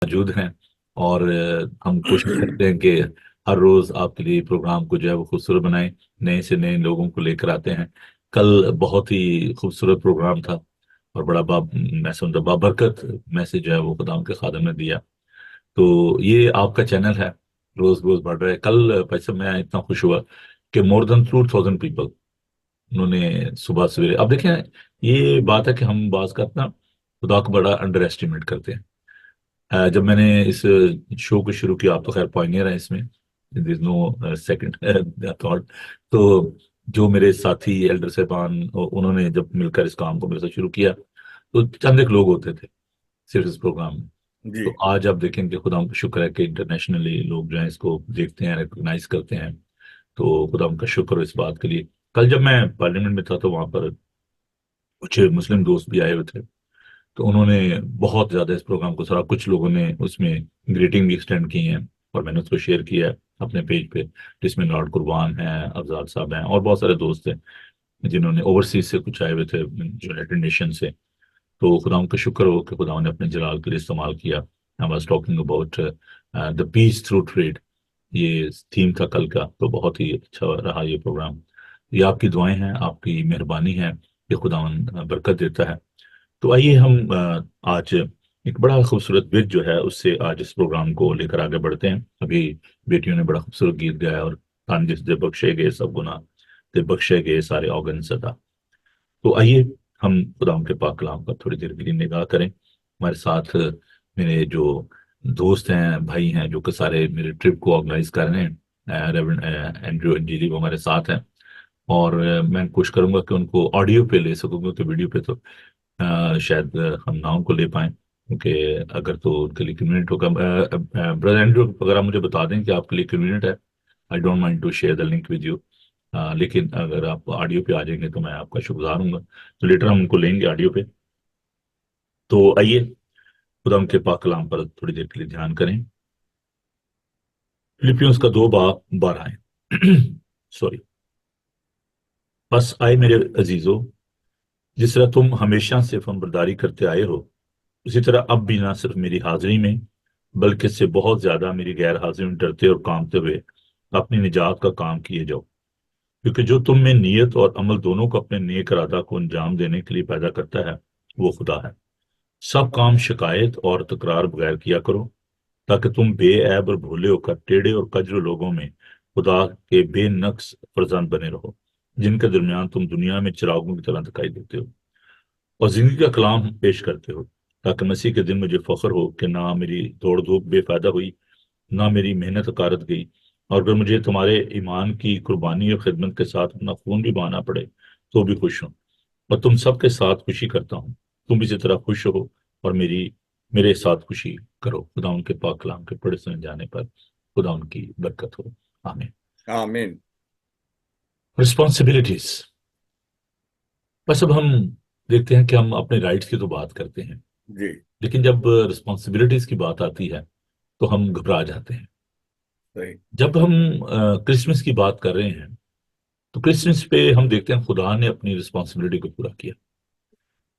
मौजूद हैं। और हम कोशिश करते हैं कि हर रोज आपके लिए प्रोग्राम को जो है वो खूबसूरत बनाएं, नए से नए लोगों को लेकर आते हैं। कल बहुत ही खूबसूरत प्रोग्राम था और बड़ा मैं समझता बाबरकत मैसेज जो है वो खुदा के खादम ने दिया। तो ये आपका चैनल है, रोज रोज बढ़ रहा है। कल पैसे मैं इतना खुश हुआ कि मोर देन 2000 पीपल उन्होंने सुबह सवेरे। अब देखें, ये बात है कि हम बात करते ना खुदा को बड़ा अंडर एस्टिमेट करते हैं। जब मैंने इस शो को शुरू किया, आप तो खैर पॉइनियर हैं इसमें, there is no second thought. तो जो मेरे साथी एल्डर साहबान उन्होंने जब मिलकर इस काम को मेरे साथ शुरू किया, तो चंद एक लोग होते थे सिर्फ इस प्रोग्राम में। जी। तो आज आप देखेंगे, खुदा का शुक्र है कि इंटरनेशनली लोग जो है इसको देखते हैं, रिकॉग्नाइज करते हैं। तो खुदा उनका शुक्र हो इस बात के लिए। कल जब मैं पार्लियामेंट में था तो वहां पर कुछ मुस्लिम दोस्त भी आए हुए थे। तो उन्होंने बहुत ज्यादा इस प्रोग्राम को सराहा। कुछ लोगों ने उसमें ग्रीटिंग भी एक्सटेंड की हैं और मैंने उसको शेयर किया है अपने पेज पे, जिसमें लॉर्ड कुरबान है, अफजाल साहब हैं और बहुत सारे दोस्त हैं जिन्होंने ओवरसीज से कुछ आए हुए थे, यूनाइटेड नेशन से। तो खुदा का शुक्र हो कि खुदा ने अपने जलाल के लिए इस्तेमाल किया। I was talking about the peace through trade, ये थीम था कल का। तो बहुत ही अच्छा रहा ये प्रोग्राम। ये आपकी दुआएं हैं, आपकी मेहरबानी है कि खुदा बरकत देता है। तो आइए हम आज एक बड़ा खूबसूरत विद जो है उससे आज इस प्रोग्राम को लेकर आगे बढ़ते हैं। अभी बेटियों ने बड़ा खूबसूरत गीत गाया, और तान जिस दे बख्शे गए सब गुनाह, दे बख्शे गए सारे औगन सदा। तो आइए हम खुदा के पाक कलाम पर थोड़ी देर के लिए निगाह करें। हमारे साथ मेरे जो दोस्त हैं, भाई हैं, जो कि सारे मेरे ट्रिप को ऑर्गेनाइज कर रहे हैं, रेवरेंड एंड्रयू अंजीली, वो हमारे साथ हैं। और मैं कोशिश करूंगा कि उनको ऑडियो पे ले सकूंगा, तो वीडियो पे तो शायद हम ना उनको ले पाए, क्योंकि अगर तो उनके लिए कन्वीनियंट होगा। ब्रदर एंड्रू, अगर आप मुझे बता दें कि आपके लिए कन्वीनियंट है, I don't mind to share the link with you. लेकिन अगर आप ऑडियो पे आ जाएंगे तो मैं आपका शुक्रगुजार हूंगा। तो लेटर हम उनको लेंगे ऑडियो पे। तो आइए खुदा उनके पाक कलाम पर थोड़ी देर के लिए ध्यान करें। फिलिपियंस का 2 बार आए सॉरी। बस आए मेरे अजीजों, जिस तरह तुम हमेशा से फर्माबरदारी करते आए हो, उसी तरह अब भी ना सिर्फ मेरी हाजिरी में बल्कि इससे बहुत ज्यादा मेरी गैर हाजिरी में डरते और कांपते हुए अपनी निजात का काम किए जाओ। क्योंकि जो तुम में नीयत और अमल दोनों को अपने नेक इरादा को अंजाम देने के लिए पैदा करता है, वो खुदा है। सब काम शिकायत और तकरार बगैर किया करो, ताकि तुम बेऐब और भोले होकर टेढ़े और कजर लोगों में खुदा के बेनक्स फर्जंद बने रहो, जिनके दरमियान तुम दुनिया में चिरागों की तरह दिखाई देते हो और जिंदगी का कलाम पेश करते हो, ताकि मसीह के दिन मुझे फख्र हो कि ना मेरी दौड़ धूप बेफायदा हुई, ना मेरी मेहनत कारत गई। और अगर मुझे तुम्हारे ईमान की कुर्बानी और खिदमत के साथ अपना खून भी बहाना पड़े तो भी खुश हूँ। और तुम सबके साथ खुशी करता हूँ। तुम इसी तरह खुश हो और मेरे साथ खुशी करो। खुदा उनके पाक कलाम के पढ़े सुने जाने पर खुदा उनकी बरकत हो। आमीन। आमीन। रिस्पॉन्सिबिलिटीज। बस अब हम देखते हैं कि हम अपने राइट्स की तो बात करते हैं, जी। लेकिन जब रिस्पॉन्सिबिलिटीज की बात आती है तो हम घबरा जाते हैं। सही। जब हम क्रिसमस की बात कर रहे हैं, तो क्रिसमस पे हम देखते हैं खुदा ने अपनी रिस्पॉन्सिबिलिटी को पूरा किया।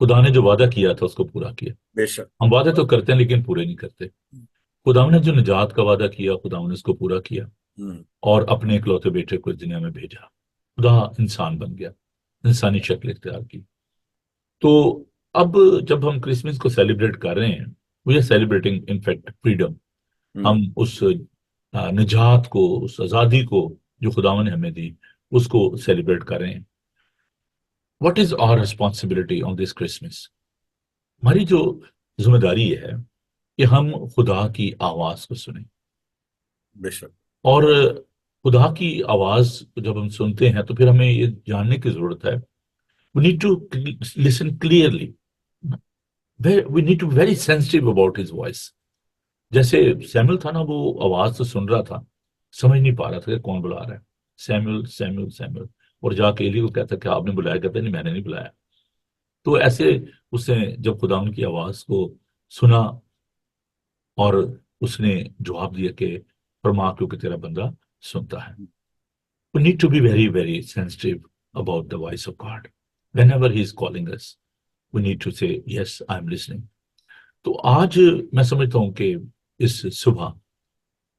खुदा ने जो वादा किया था उसको पूरा किया। बेशक। हम वादे तो करते हैं लेकिन पूरे नहीं करते। खुदा ने जो निजात का वादा किया, खुदा ने उसको पूरा किया हम्म। और अपने इकलौते बेटे को इस दुनिया में भेजा। खुदा इंसान बन गया, इंसानी शक्ल इख्तियार की। तो अब जब हम क्रिसमस को सेलिब्रेट कर रहे हैं, we are celebrating in fact freedom. Hmm. हम उस निजात को, उस आजादी को जो खुदावन ने हमें दी, उसको सेलिब्रेट कर रहे हैं। What is our responsibility on this Christmas? हमारी जो जिम्मेदारी है कि हम खुदा की आवाज को सुने। बेशक। और खुदा की आवाज को जब हम सुनते हैं तो फिर हमें ये जानने की जरूरत है, we need to listen clearly, we need to very sensitive about his voice. जैसे सैमुअल था ना, वो आवाज तो सुन रहा था, समझ नहीं पा रहा था कि कौन बुला रहा है। Samuel Samuel Samuel. और जाके एली को कहता कि आपने बुलाया, कहता नहीं मैंने नहीं बुलाया। तो ऐसे उसने जब खुदा उनकी आवाज को सुना और उसने जवाब दिया कि फरमा, क्योंकि तेरा बंदा सुनता है। We need to be very, very sensitive about the voice of God. Whenever He is calling us, we need to say, yes, I'm listening. तो आज मैं समझता हूं कि इस सुबह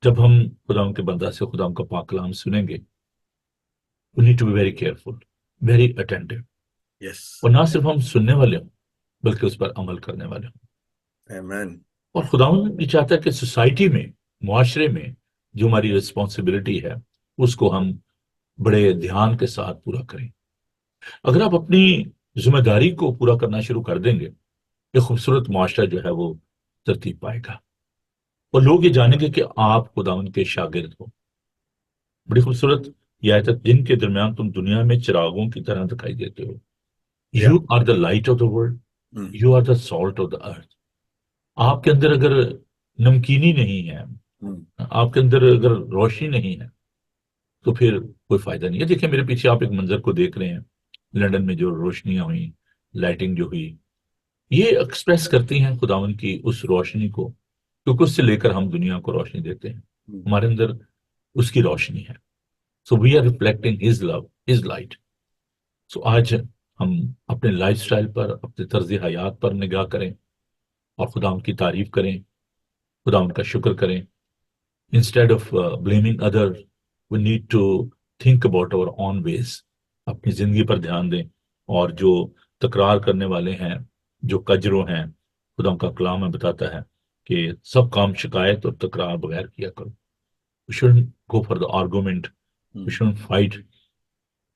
जब हम खुदा के बंदा से खुदा का पाक कलाम सुनेंगे, we need to be very careful, very attentive, yes. और ना सिर्फ हम सुनने वाले हों बल्कि उस पर अमल करने वाले हों। आमेन। और खुदावंद ये चाहता है कि सोसाइटी में, मुआशरे में जो हमारी रिस्पॉन्सिबिलिटी है उसको हम बड़े ध्यान के साथ पूरा करें। अगर आप अपनी जिम्मेदारी को पूरा करना शुरू कर देंगे, एक खूबसूरत मुआशरा जो है वो तरतीब पाएगा और लोग ये जानेंगे कि आप खुदावंद के शागिर्द हो। बड़ी खूबसूरत यह आयत है, जिनके दरमियान तुम दुनिया में चिरागों की तरह दिखाई देते हो। या। You are the light of the world, hmm. You are the salt of the earth. आपके अंदर अगर नमकीनी नहीं है, हम्म। आपके अंदर अगर रोशनी नहीं है, तो फिर कोई फायदा नहीं है। देखिए मेरे पीछे आप एक मंजर को देख रहे हैं, लंदन में जो रोशनियां हुई, लाइटिंग जो हुई, ये एक्सप्रेस करती हैं खुदावन की उस रोशनी को, क्योंकि उससे लेकर हम दुनिया को रोशनी देते हैं। हम्म। हमारे अंदर उसकी रोशनी है। So we are reflecting his love, his light. So आज हम अपने लाइफस्टाइल पर, अपने तर्ज हयात पर निगाह करें और खुदा की तारीफ करें, खुदा उनका शुक्र करें। Instead of blaming other, we need to think about our own ways. अपनी जिंदगी पर ध्यान दें, और जो तकरार करने वाले हैं, जो कजरों हैं, खुदा उनका कलाम में बताता है कि सब काम शिकायत और तकरार बगैर किया करो। We shouldn't go for the argument, we shouldn't fight,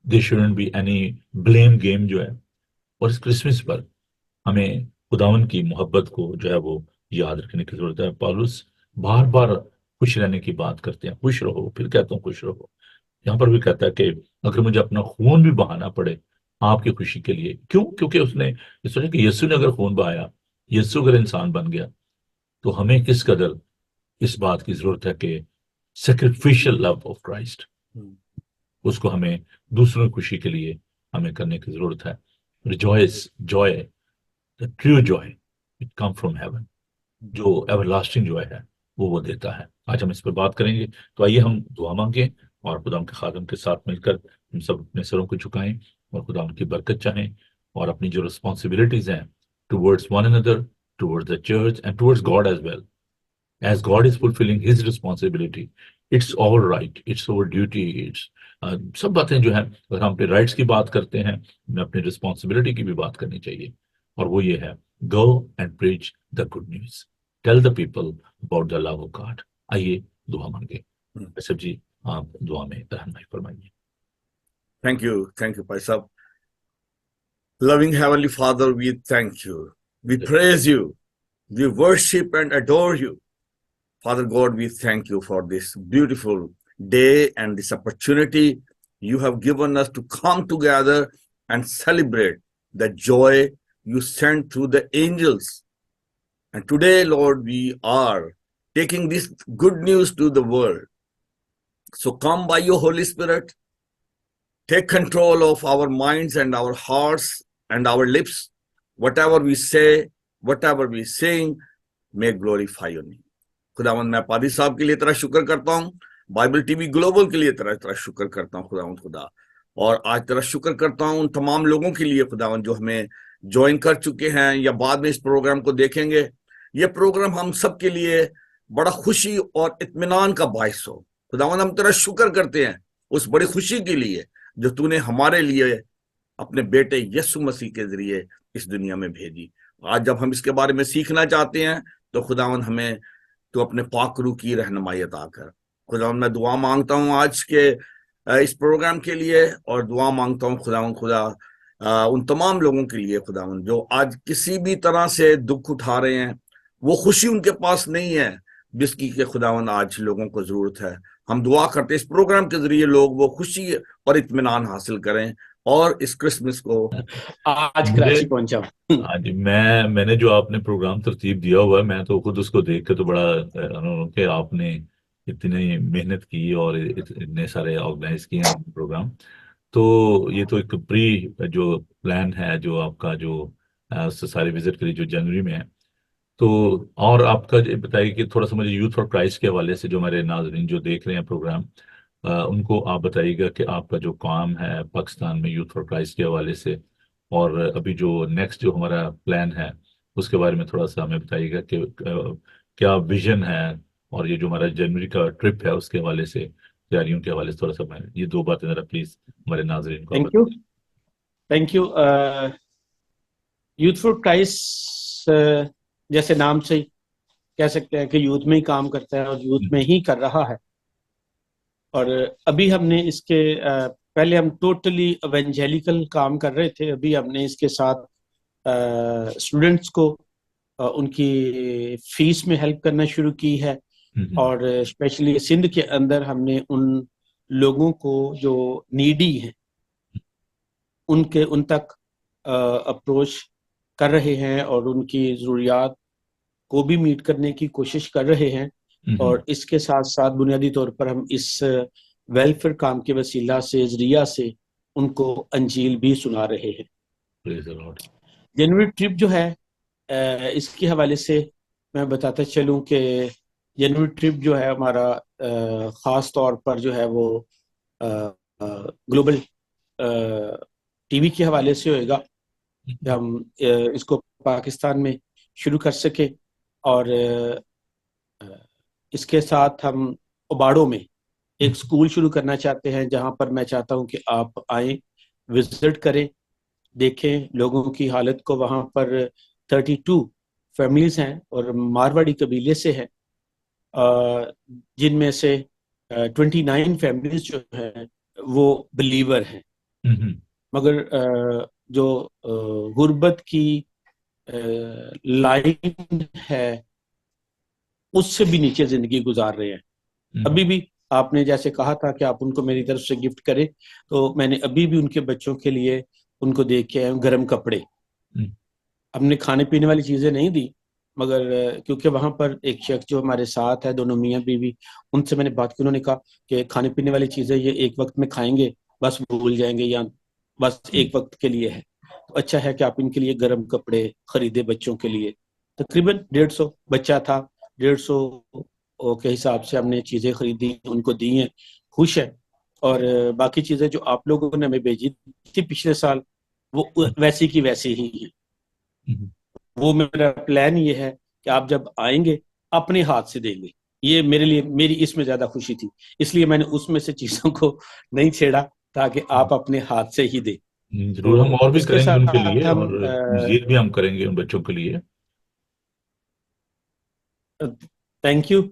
there shouldn't be any blame game जो है। और इस क्रिसमस पर हमें खुदावन की मोहब्बत को जो है वो याद रखने की जरूरत है। पौलुस बार बार खुश रहने की बात करते हैं, खुश रहो, फिर कहता हूँ खुश रहो। यहाँ पर भी कहता है कि अगर मुझे अपना खून भी बहाना पड़े आपकी खुशी के लिए। क्यों? क्योंकि उसने ये सोचा कि यीशु ने अगर खून बहाया, यीशु अगर इंसान बन गया, तो हमें किस कदर इस बात की जरूरत है कि सेक्रिफिशियल लव ऑफ क्राइस्ट, उसको हमें दूसरों की खुशी के लिए हमें करने की जरूरत है। Rejoice, Joy, the true Joy, it come from heaven. जो एवरलास्टिंग जॉय है वो देता है। आज हम इस पर बात करेंगे। तो आइए हम दुआ मांगें और खुदा के खादम के साथ मिलकर हम सब अपने सरों को झुकाएं और खुदा उनकी बरकत चाहें, और अपनी जो रिस्पॉन्सिबिलिटीज हैं towards one another, towards the church and towards God as well, as God is fulfilling his responsibility, it's our right, it's our duty, it's सब बातें जो हैं, अगर हम अपने राइट्स की बात करते हैं, हमें अपनी रिस्पॉन्सिबिलिटी की भी बात करनी चाहिए। और वो ये है, go and preach the good news, tell the people about the love of God. आइए दुआ मांगे। सब जी, आप दुआ में रहनुमाई फरमाइए। थैंक यू भाई साहब। Loving Heavenly Father, we thank you. We praise you. We worship and adore you. Father God, we thank you for this beautiful day and this opportunity you have given us to come together and celebrate the joy you sent through the angels. And today, Lord, we are taking this good news to the world. So come by your Holy Spirit, take control of our minds and our hearts and our lips. Whatever we say, whatever we sing, may glorify your name. खुदावंद, मैं पादी साहब के लिए तेरा शुक्र करता हूँ, Bible TV global के लिए तेरा तेरा शुक्र करता हूँ खुदावंद खुदा। और आज तेरा शुक्र करता हूँ उन तमाम लोगों के लिए खुदावंद जो हमें ज्वाइन कर चुके हैं या बाद में इस प्रोग्राम को देखेंगे। ये प्रोग्राम हम सब के लिए बड़ा खुशी और इत्मीनान का बायस हो। खुदावंद, हम तेरा शुक्र करते हैं उस बड़ी खुशी के लिए जो तूने हमारे लिए अपने बेटे यीशु मसीह के जरिए इस दुनिया में भेजी। आज जब हम इसके बारे में सीखना चाहते हैं तो खुदावंद हमें तो अपने पाक रूह की रहनुमाई अता कर। खुदावंद, मैं दुआ मांगता हूँ आज के इस प्रोग्राम के लिए, और दुआ मांगता हूँ खुदावंद खुदा उन तमाम लोगों के लिए खुदावंद जो आज किसी भी तरह से दुख उठा रहे हैं, वो खुशी उनके पास नहीं है जिसकी के खुदावंद आज लोगों को जरूरत है। हम दुआ करते हैं इस प्रोग्राम के जरिए लोग वो खुशी और इत्मीनान हासिल करें और इस क्रिसमस को आज कराची पहुंचा। हाँ जी, मैंने जो आपने प्रोग्राम तरतीब दिया हुआ है, मैं तो खुद उसको देख के तो बड़ा कि आपने इतनी मेहनत की और इतने सारे ऑर्गेनाइज किए हैं प्रोग्राम। तो ये तो एक प्री जो प्लान है जो आपका, जो उससे सारी विजिट करी जो जनवरी में है। तो और आपका ये बताइए कि थोड़ा सा मुझे यूथ फॉर क्राइस्ट के हवाले से, जो हमारे नाजरीन जो देख रहे हैं प्रोग्राम, उनको आप बताइएगा कि आपका जो काम है पाकिस्तान में यूथ फॉर क्राइस्ट के हवाले से, और अभी जो नेक्स्ट जो हमारा प्लान है उसके बारे में थोड़ा सा हमें बताइएगा कि क्या विजन है, और ये जो हमारा जनवरी का ट्रिप है उसके हवाले से, तैयारियों के हवाले से थोड़ा सा मैं ये दो बातें जरा प्लीज हमारे नाजरीन को आप थैंक यू। बताएं। Thank you. Youth for Christ जैसे नाम से ही कह सकते हैं कि यूथ में ही काम करता है और यूथ में ही कर रहा है। और अभी हमने इसके पहले हम टोटली एवेंजेलिकल काम कर रहे थे, अभी हमने इसके साथ स्टूडेंट्स को उनकी फीस में हेल्प करना शुरू की है। हम्म। और स्पेशली सिंध के अंदर हमने उन लोगों को जो नीडी हैं उन तक अप्रोच कर रहे हैं और उनकी ज़रूरियात को भी मीट करने की कोशिश कर रहे हैं। हम्म। और इसके साथ साथ बुनियादी तौर पर हम इस वेलफेयर काम के वसीला से जरिया से उनको अंजील भी सुना रहे हैं। Praise the Lord. January trip जो है इसके हवाले से मैं बताता चलूं कि जनवरी ट्रिप जो है हमारा ख़ास तौर पर जो है वो ग्लोबल टीवी के हवाले से होएगा कि हम इसको पाकिस्तान में शुरू कर सके। और इसके साथ हम उबाड़ों में एक स्कूल शुरू करना चाहते हैं जहां पर मैं चाहता हूं कि आप आए, विजिट करें, देखें लोगों की हालत को। वहां पर 32 फैमिलीज हैं और मारवाड़ी कबीले से हैं, जिनमें से 29 फैमिलीज जो हैं वो बिलीवर हैं। हम्म। मगर जो गुर्बत की लाइन है उससे भी नीचे जिंदगी गुजार रहे हैं। अभी भी आपने जैसे कहा था कि आप उनको मेरी तरफ से गिफ्ट करें, तो मैंने अभी भी उनके बच्चों के लिए उनको दे के आया हूं गर्म कपड़े। हमने खाने पीने वाली चीजें नहीं दी, मगर क्योंकि वहां पर एक शख्स जो हमारे साथ है, दोनों मियाँ बीवी, उनसे मैंने बात की। उन्होंने कहा कि खाने पीने वाली चीजें ये एक वक्त में खाएंगे, बस भूल जाएंगे, या बस एक वक्त के लिए है। तो अच्छा है कि आप इनके लिए गर्म कपड़े खरीदे बच्चों के लिए। तकरीबन 150 बच्चा था, 150 के हिसाब से हमने चीजें खरीदी, उनको दी हैं, खुश है। और बाकी चीजें जो आप लोगों ने हमें भेजी थी पिछले साल वो वैसी की वैसी ही है। वो मेरा प्लान ये है कि आप जब आएंगे अपने हाथ से देंगे, ये मेरे लिए, मेरी इसमें ज्यादा खुशी थी, इसलिए मैंने उसमें से चीजों को नहीं छेड़ा ताकि आप अपने हाथ से ही दें। जरूर, हम तो और भी इसके करेंगे उनके साथ लिए, हम और मजीद भी हम करेंगे उन बच्चों के लिए। Thank you.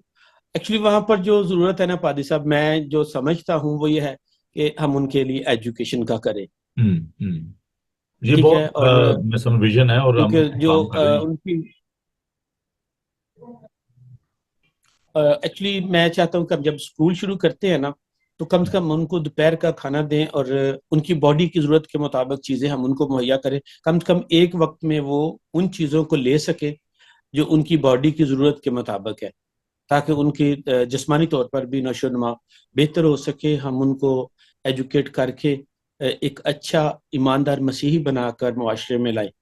एक्चुअली वहां पर जो जरूरत है ना पादी साहब, मैं जो समझता हूँ वो ये है कि हम उनके लिए एजुकेशन का करें। ये ठीक बहुत है। और मैं समझ विजन है, और हम क्योंकि जो काम कर रहे हैं। उनकी एक्चुअली मैं चाहता हूँ कि हम जब स्कूल शुरू करते हैं ना, तो कम से कम उनको दोपहर का खाना दें और उनकी बॉडी की जरूरत के मुताबिक चीजें हम उनको मुहैया करें। कम से कम एक वक्त में वो उन चीजों को ले सके जो उनकी बॉडी की जरूरत के मुताबिक है, ताकि उनकी जिस्मानी तौर पर भी नशोनुमा बेहतर हो सके। हम उनको एजुकेट करके एक अच्छा ईमानदार मसीही बनाकर मुआशरे में लाए।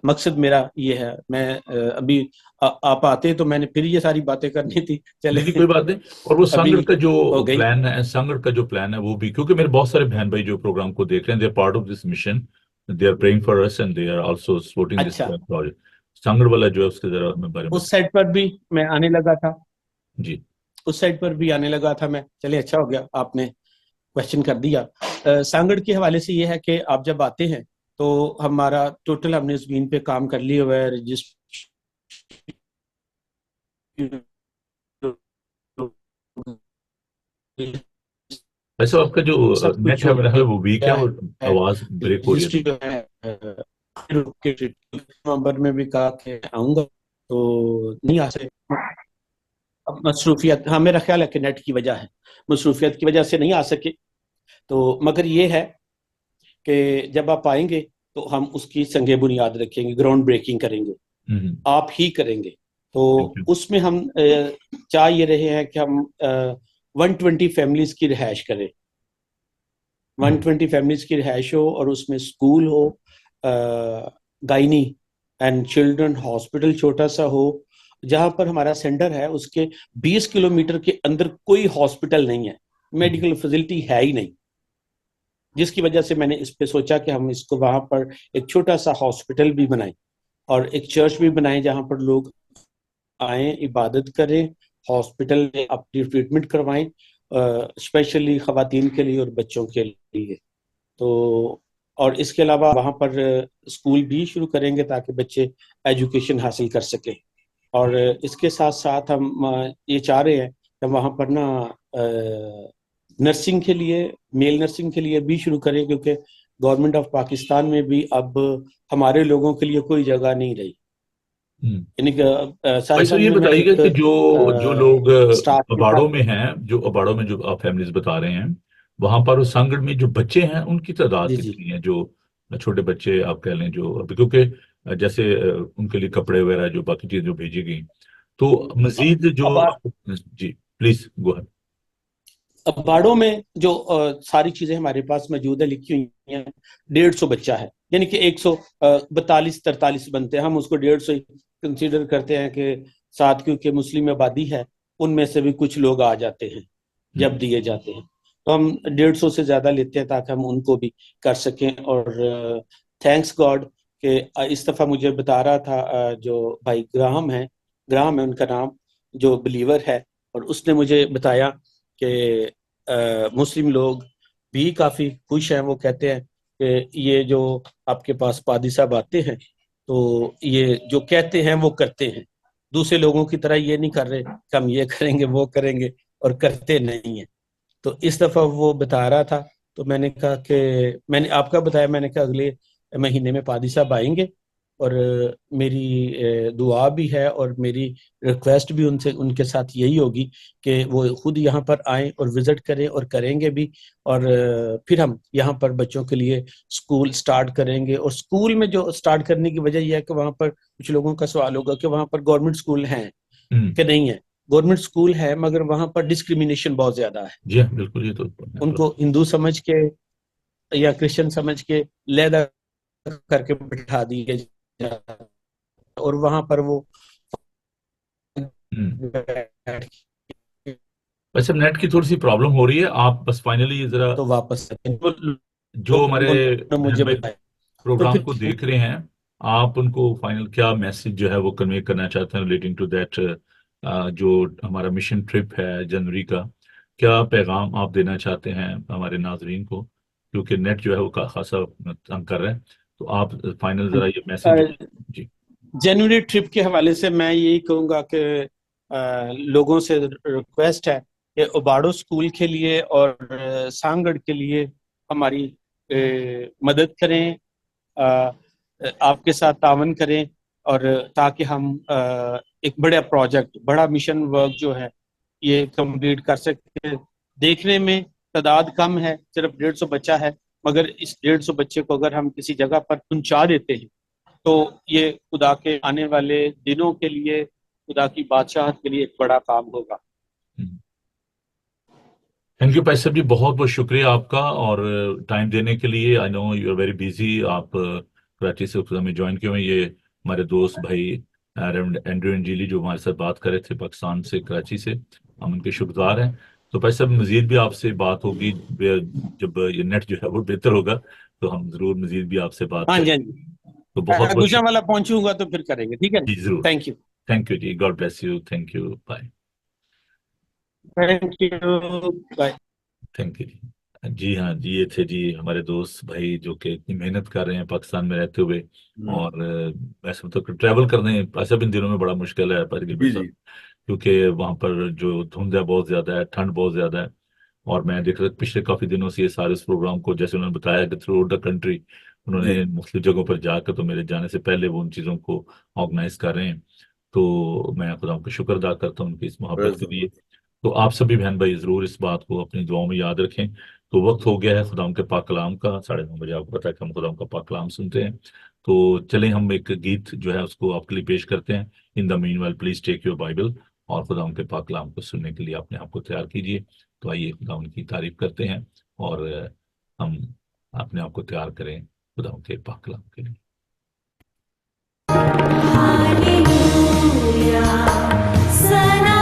मकसद मेरा ये है। मैं अभी आप आते तो मैंने फिर ये सारी बातें करनी थी, चले नहीं नहीं, कोई बात नहीं। और वो अभी संगठ का हो जो गई। प्लान है, संगठ का जो प्लान है वो भी, क्योंकि मेरे बहुत सारे बहन भाई जो प्रोग्राम को देख रहे हैं, they are part of this mission, they are praying for us and they are also supporting this अच्छा, प्रोजेक्ट। संगठ वाला जो है उसके जरा मैं बारे में उस साइड पर भी मैं आने लगा था, जी। उस साइड पर भी आने लगा था मैं। चलिए अच्छा हो गया आपने क्वेश्चन कर दिया। सांगड़ के हवाले से ये है कि आप जब आते हैं तो हमारा टोटल हमने जमीन पे काम कर लिया हुआ है। वैसे आपका जो सब कुछ नेट है जो मेरा है वो वीक है, है और आवाज ब्रेक हो रही है रजिस्ट्री थोड़ी। जो है नवंबर में भी कहा कि आऊंगा तो नहीं आ सके। अब मसरूफियत, हाँ मेरा ख्याल है कि नेट की वजह है, मसरूफियत की वजह से नहीं आ सके। तो मगर ये है कि जब आप आएंगे तो हम उसकी संगे बुनियाद रखेंगे, ग्राउंड ब्रेकिंग करेंगे, आप ही करेंगे। तो थैंक यू। उसमें हम चाह ये रहे हैं कि हम 120 फैमिलीज की रिहाइश करें। 120 फैमिलीज की रिहाइश हो और उसमें स्कूल हो, गायनी एंड चिल्ड्रन हॉस्पिटल छोटा सा हो। जहां पर हमारा सेंटर है उसके 20 किलोमीटर के अंदर कोई हॉस्पिटल नहीं है, मेडिकल फैसिलिटी है ही नहीं, जिसकी वजह से मैंने इस पे सोचा कि हम इसको वहां पर एक छोटा सा हॉस्पिटल भी बनाएं। और एक चर्च भी बनाए जहाँ पर लोग आए, इबादत करें, हॉस्पिटल में अपनी ट्रीटमेंट करवाएं, स्पेशली खवातीन के लिए और बच्चों के लिए। तो और इसके अलावा वहाँ पर स्कूल भी शुरू करेंगे ताकि बच्चे एजुकेशन हासिल कर सकें। और इसके साथ साथ हम ये चाह रहे हैं कि वहाँ पर ना नर्सिंग के लिए, मेल नर्सिंग के लिए भी शुरू करें, क्योंकि गवर्नमेंट ऑफ पाकिस्तान में भी अब हमारे लोगों के लिए कोई जगह नहीं रही। यानी कि भाई साहब साहिबगंज ये में ना बताइएगा एक कि जो लोग स्टाफ के अबाड़ों साथ, में हैं, जो अबाड़ों में जो आप फैमिलीज बता रहे हैं, वहां पर उस संगठ में जो बच्चे हैं उनकी तादाद जी जी, कितनी है? जो छोटे बच्चे आप कह लें, जो अभी क्योंकि जैसे उनके लिए कपड़े वगैरह जो बाकी चीजें जो भेजी गई, तो मजीद जो अब जी प्लीज गो अहेड। अबाड़ों में जो सारी चीजें हमारे पास मौजूद है, लिखी हुई हैं, 150 बच्चा है। यानी कि 142-43 बनते हैं, हम उसको 150 ही कंसीडर करते हैं कि साथ, क्योंकि मुस्लिम आबादी है, उनमें से भी कुछ लोग आ जाते हैं जब दिए जाते हैं, तो हम 150 से ज्यादा लेते हैं ताकि हम उनको भी कर सकें। और थैंक्स गॉड कि इस दफा मुझे बता रहा था जो भाई ग्राहम है उनका नाम, जो बिलीवर है, और उसने मुझे बताया कि मुस्लिम लोग भी काफी खुश हैं। वो कहते हैं कि ये जो आपके पास पादी साहब आते हैं, तो ये जो कहते हैं वो करते हैं, दूसरे लोगों की तरह ये नहीं कर रहे कि हम ये करेंगे वो करेंगे और करते नहीं है। तो इस दफा वो बता रहा था, तो मैंने कहा कि मैंने आपका बताया, मैंने कहा अगले महीने में पादी साहब आएंगे, और मेरी दुआ भी है और मेरी रिक्वेस्ट भी उनसे, उनके साथ यही होगी कि वो खुद यहाँ पर आएं और विजिट करें और करेंगे भी। और फिर हम यहाँ पर बच्चों के लिए स्कूल स्टार्ट करेंगे। और स्कूल में जो स्टार्ट करने की वजह यह है कि वहाँ पर कुछ लोगों का सवाल होगा कि वहाँ पर गवर्नमेंट स्कूल हैं कि नहीं है। गवर्नमेंट स्कूल है, मगर वहाँ पर डिस्क्रिमिनेशन बहुत ज्यादा है। जी हाँ, बिल्कुल, ये तो उनको हिंदू समझ के या क्रिश्चियन समझ के लहदा करके बिठा दिए जाते हैं, और वहां पर वो हम्म। बैठ के वैसे नेट की थोड़ी सी प्रॉब्लम हो रही है, आप बस फाइनली जरा तो वापस आते हैं। तो जो हमारे उन्होंने मुझे बहन भाई बताया, तो प्रोग्राम को फिर देख रहे हैं, आप उनको फाइनल क्या मैसेज जो है वो कन्वे करना चाहते हैं रिलेटिंग टू दैट, जो हमारा मिशन ट्रिप है जनवरी का, क्या पैगाम आप देना चाहते हैं हमारे नाजरीन को, क्योंकि नेट जो है वो खासा तंग कर रहा है, तो आप फाइनल जरा ये मैसेज जो जी। जनवरी ट्रिप के हवाले से मैं यही कहूंगा कि लोगों से रिक्वेस्ट है कि ओबाडो स्कूल के लिए और सांगड़ के लिए हमारी मदद करें, आपके साथ तावन करें, और ताकि हम एक बड़ा प्रोजेक्ट, बड़ा मिशन वर्क जो है ये कंप्लीट कर सके। देखने में तादाद कम है, सिर्फ 150 बच्चा है, मगर इस 150 बच्चे को अगर हम किसी जगह पर पहुंचा देते हैं, तो ये खुदा के आने वाले दिनों के लिए, खुदा की बादशाहत के लिए एक बड़ा काम होगा। थैंक यू भाई साहब जी, बहुत बहुत शुक्रिया आपका, और टाइम देने के लिए। I know you are very busy, आप कराची से हमें ज्वाइन किए हुए। ये हमारे दोस्त भाई रेवरेंड एंड्रयू अंजीली जो हमारे साथ बात कर रहे थे पाकिस्तान से, कराची से, हम उनके शुक्रगुजार हैं। तो भाई साहब मजीद भी आपसे बात होगी, जब ये नेट जो है वो बेहतर होगा, तो हम जरूर मजीद भी आपसे बात हाँ जी, हाँ करें। जी, तो बहुत बहुत गुजरांवाला पहुंचूंगा तो फिर करेंगे, ठीक है। जी जरूर। Thank you. थैंक यू जी, God bless you, thank you, bye. Thank you, bye. Thank you जी। जी हाँ जी, ये थे जी हमारे दोस्त भाई जो कि इतनी मेहनत कर रहे हैं पाकिस्तान में रहते हुए, और वैसे तो ट्रैवल करने ऐसा भी इन दिनों में बड़ा मुश्किल है पर जी जी। क्योंकि वहाँ पर जो धुंध है बहुत ज्यादा है, ठंड बहुत ज्यादा है। और मैं देख रहा था पिछले काफी दिनों से ये सारे इस प्रोग्राम को, जैसे उन्होंने बताया कि थ्रू आउट द कंट्री जी उन्होंने मुख्तलिफ जगहों पर जाकर, तो मेरे जाने से पहले वो उन चीजों को ऑर्गेनाइज कर रहे हैं। तो मैं खुदा का शुक्र अदा करता हूँ उनकी इस मोहब्बत praise के the लिए। Lord. तो आप सभी बहन भाई जरूर इस बात को अपनी दुआओं में याद रखें। तो वक्त हो गया है खुदा के पाक कलाम का, 9:30 बजे आपको पता है कि हम खुदा का पाक कलाम सुनते हैं। तो चलें हम एक गीत जो है उसको आपके लिए पेश करते हैं, in the meanwhile please take your Bible, और खुदा के पाक कलाम को सुनने के लिए अपने आप को तैयार कीजिए। तो आइए खुदा उनकी तारीफ करते हैं, और हम अपने आप को तैयार करें खुदा के पाक कलाम के लिए। Sena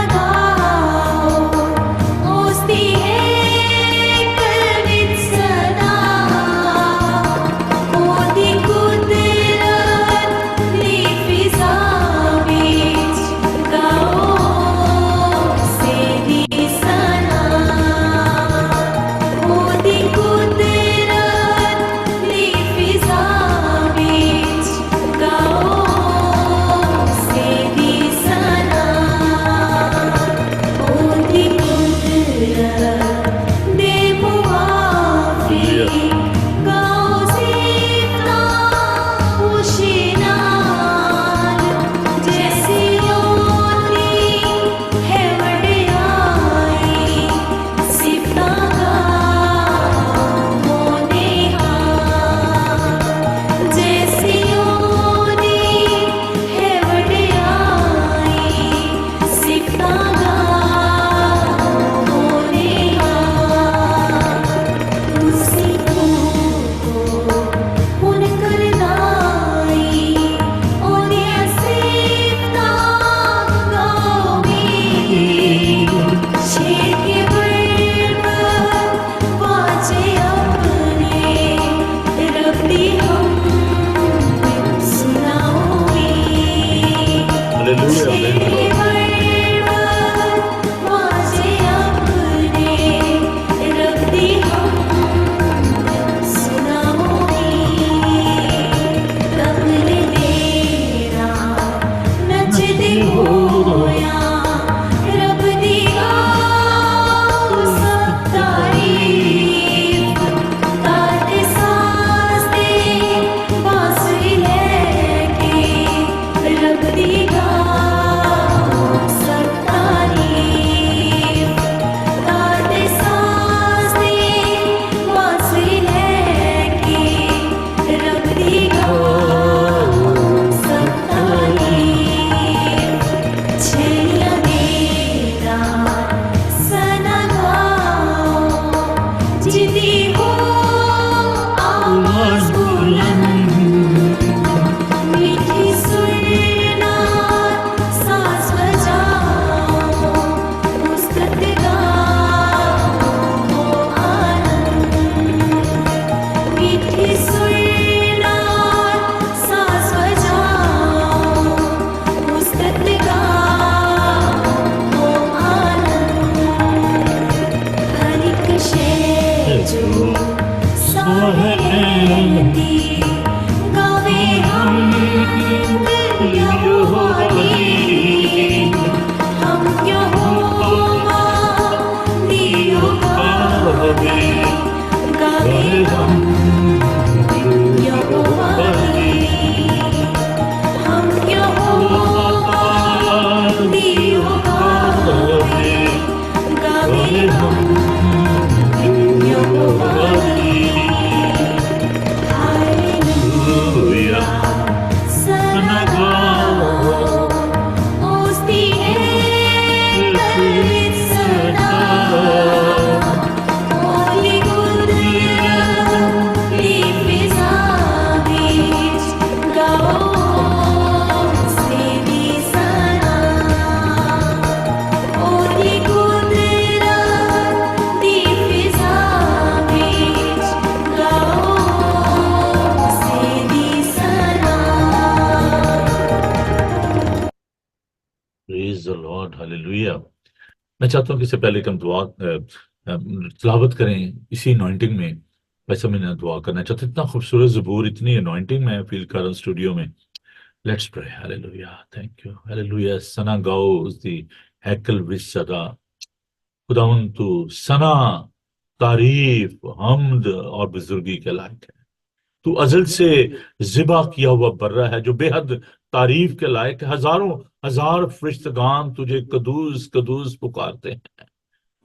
hallelujah. मैं चाहता हूँ कि इससे पहले कि हम दुआ तिलावत करें इसी अनॉइंटिंग में, वैसे मैंने दुआ करना चाहता हूं। इतना खूबसूरत ज़बूर, इतनी अनॉइंटिंग मैं फील कर रहा हूँ स्टूडियो में। Let's pray. Hallelujah, thank you, hallelujah. सना गाओ उसकी हैकल विच सदा। खुदावन तू सना, तारीफ, हमद और बुजुर्गी के लायक है। तू अजल से जिबा किया हुआ बर्रा है जो बेहद तारीफ के लायक है। हजारों हजार फरिश्तगान तुझे कदूस कदूस पुकारते हैं।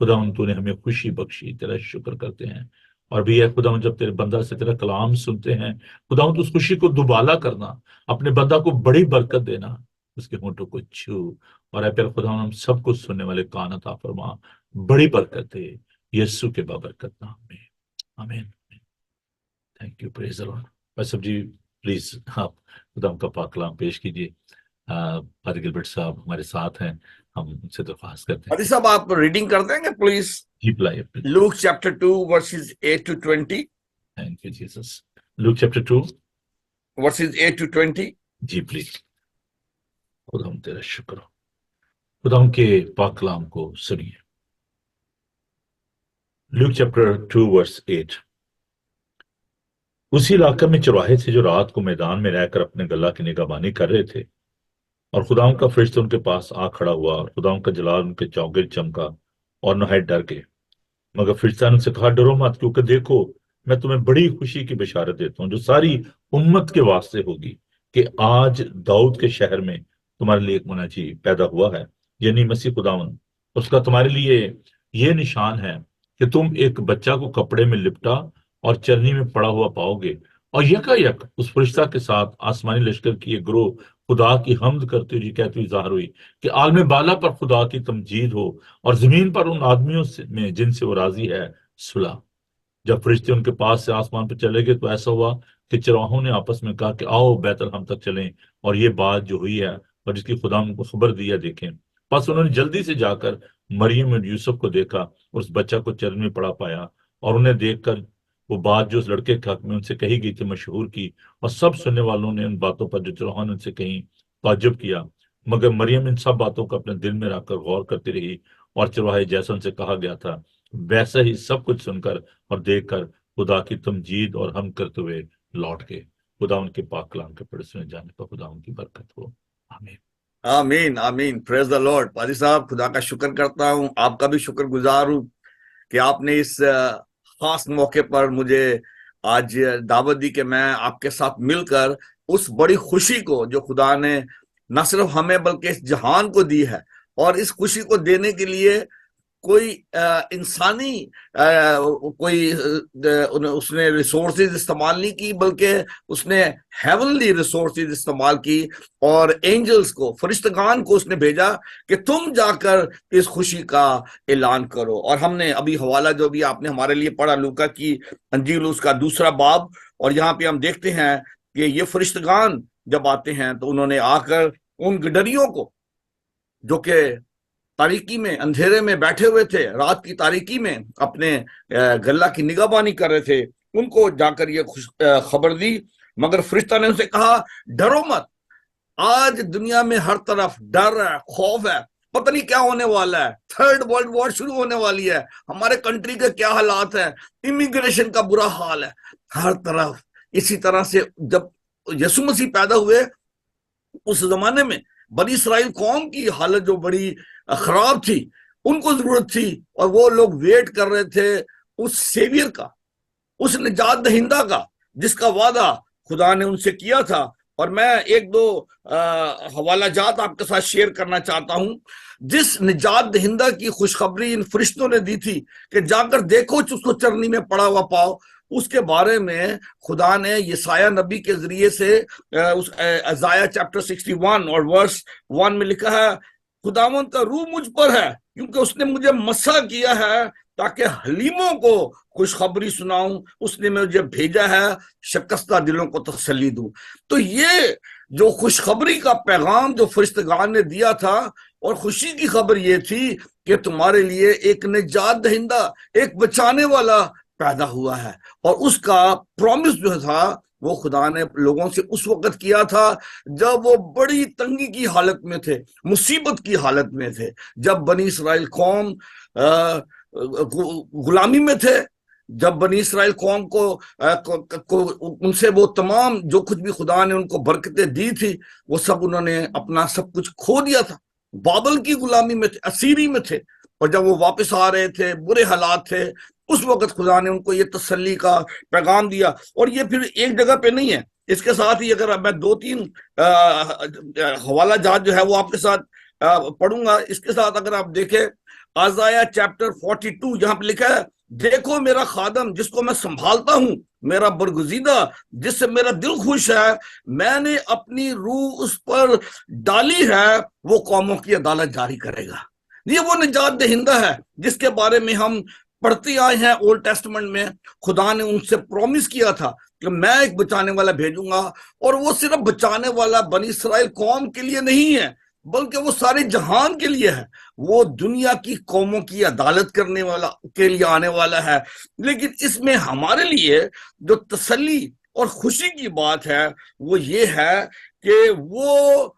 खुदावन तूने हमें खुशी बख्शी, तेरा शुक्र करते हैं। और भी है खुदावन, जब तेरे बंदा से तेरा कलाम सुनते हैं खुदावन, तो उस खुशी को दुबाला करना, अपने बंदा को बड़ी बरकत देना, उसके होंठों को छू। और है फिर खुदावन, हम सबको सुनने वाले कान अता फरमा, बड़ी बरकत दे यीशु के बाबरकत नाम में, आमीन। Thank you, praise the Lord. भाई साहब जी, प्लीज आप खुदावन का पाक कलाम पेश कीजिए। फादर गिलबर्ट साहब हमारे साथ हैं, हम उनसे दरख्वास्त करते हैं। अली साहब आप रीडिंग कर देंगे प्लीज? जी प्लाई। Luke chapter 2 verses 8 to 20. Thank you Jesus. Luke chapter 2 verses 8 to 20. जी प्लीज। खुदा हम तेरा शुक्र हो, खुदा हम के पाक कलाम को सुनिए। लूक चैप्टर 2 वर्स 8। उसी इलाके में चौराहे थे जो रात को मैदान में रहकर अपने गला की निगहबानी कर रहे थे, और खुदाम का फरिश्ता उनके पास आ खड़ा हुआ, और खुदाम का जलाल उनके चौगे चमका और नहायत डर गए। मगर फरिश्ता ने उनसे कहा, डरो मत, क्योंकि देखो मैं तुम्हें बड़ी खुशी की बशारत देता हूं जो सारी उम्मत के वास्ते होगी, कि आज दाऊद के शहर में तुम्हारे लिए एक मुनाजी पैदा हुआ है, यानी मसीह खुदावन। उसका तुम्हारे लिए ये निशान है कि तुम एक बच्चा को कपड़े में लिपटा और चरनी में पड़ा हुआ पाओगे। और यकायक उस फरिश्ता के साथ आसमानी लश्कर की एक ग्रोह खुदा की हमद करती हुई कहती हुई ज़ाहिर हुई कि आलम बाला पर खुदा की तमजीद हो, और जमीन पर उन आदमियों में जिनसे वो राजी है सुलह। जब फरिश्ते उनके पास से आसमान पर चले गए, तो ऐसा हुआ कि चरवाहों ने आपस में कहा कि आओ बैतलहम तक चलें और ये बात जो हुई है और जिसकी खुदा उनको खबर दी है देखें। बस उन्होंने जल्दी से जाकर मरियम और यूसुफ को देखा और उस बच्चा को चरण में पड़ा पाया, और उन्हें देखकर वो बात जो उस लड़के के हक में उनसे कही गई थी मशहूर की, और सब सुनने वालों ने उन बातों पर जो चरवाहों ने उनसे कही ताज्जुब किया। मगर मरियम इन सब बातों को अपने दिल में रखकर गौर करती रही, और चरवाहे जैसा उनसे कहा गया था वैसा ही सब कुछ सुनकर और देखकर खुदा की तमजीद और हम करते हुए लौट गए। खुदा उनके पाक कलाम के पढ़े सुने जाने पर खुदा उनकी बरकत हो, आमीन। आमीन आमीन, प्रेज द लॉर्ड। पाजी साहब, खुदा का शुक्र करता हूँ, आपका भी शुक्रगुजार हूँ कि आपने इस खास मौके पर मुझे आज दावत दी कि मैं आपके साथ मिलकर उस बड़ी खुशी को जो खुदा ने न सिर्फ हमें बल्कि इस जहान को दी है, और इस खुशी को देने के लिए कोई इंसानी कोई उसने रिसोर्सेज इस्तेमाल नहीं की, बल्कि उसने हेवनली रिसोर्सेज इस्तेमाल की, और एंजल्स को, फरिश्तगान को उसने भेजा कि तुम जाकर इस खुशी का ऐलान करो। और हमने अभी हवाला जो भी आपने हमारे लिए पढ़ा लूका की अंजील उसका 2 बाब, और यहाँ पे हम देखते हैं कि ये फरिश्तगान जब आते हैं तो उन्होंने आकर उन गिडरियों को जो कि तारीकी में, अंधेरे में बैठे हुए थे, रात की तारीकी में अपने गल्ला की निगाहबानी कर रहे थे, उनको जाकर ये खबर दी। मगर फरिश्ता ने उनसे कहा, डरो मत, आज दुनिया में हर तरफ डर है, खौफ है, पता नहीं क्या होने वाला है, 3rd वर्ल्ड वॉर शुरू होने वाली है, हमारे कंट्री के क्या हालात है, इमिग्रेशन का बुरा हाल है हर तरफ। इसी तरह से जब यीशु मसीह पैदा हुए उस जमाने में बनी इस्राइल कौम की हालत जो बड़ी खराब थी, उनको जरूरत थी, और वो लोग वेट कर रहे थे उस सेवियर का, उस निजात दहिंदा का, जिसका वादा खुदा ने उनसे किया था। और मैं 1-2 हवाला जात आपके साथ शेयर करना चाहता हूं, जिस निजात दहिंदा की खुशखबरी इन फरिश्तों ने दी थी कि जाकर देखो उसको चरनी में पड़ा हुआ पाओ, उसके बारे में खुदा ने यसाया नबी के जरिए से उस अज़ाया चैप्टर 61 और वर्स 1 में लिखा है, खुदावंद का रूह मुझ पर है क्योंकि उसने मुझे मसा किया है ताकि हलीमों को खुशखबरी सुनाऊं, उसने मुझे भेजा है शिकस्ता दिलों को तसल्ली दूं। तो ये जो खुशखबरी का पैगाम जो फरिश्तगान ने दिया था, और खुशी की खबर ये थी कि तुम्हारे लिए एक निजात दहिंदा, एक बचाने वाला पैदा हुआ है, और उसका प्रॉमिस जो था वो खुदा ने लोगों से उस वक्त किया था जब वो बड़ी तंगी की हालत में थे, मुसीबत की हालत में थे, जब बनी इस्राएल कौम गुलामी में थे, जब बनी इस्राएल कौम को उनसे वो तमाम जो कुछ भी खुदा ने उनको बरकतें दी थी वो सब उन्होंने अपना सब कुछ खो दिया था, बाबल की गुलामी में थे, असीरी में थे। और जब वो वापस आ रहे थे, बुरे हालात थे, उस वक्त खुदा ने उनको ये तसल्ली का पैगाम दिया। और ये फिर एक जगह पे नहीं है, इसके साथ ही अगर मैं 2-3 हवाला जात जो है वो आपके साथ पढ़ूंगा। इसके साथ अगर आप देखें आज़ाया चैप्टर 42, जहां पे लिखा है, देखो मेरा खादम जिसको मैं संभालता हूं, मेरा बरगुजीदा जिससे मेरा दिल खुश है, मैंने अपनी रूह उस पर डाली है, वो कौमों की अदालत जारी करेगा। ये वो निजात दहिंदा है जिसके बारे में हम पढ़ते आए हैं ओल्ड टेस्टमेंट में। खुदा ने उनसे प्रॉमिस किया था कि मैं एक बचाने वाला भेजूंगा, और वो सिर्फ बचाने वाला बनी इस्राएल कौम के लिए नहीं है, बल्कि वो सारे जहान के लिए है। वो दुनिया की कौमों की अदालत करने वाला के लिए आने वाला है। लेकिन इसमें हमारे लिए जो तसल्ली और खुशी की बात है वो ये है कि वो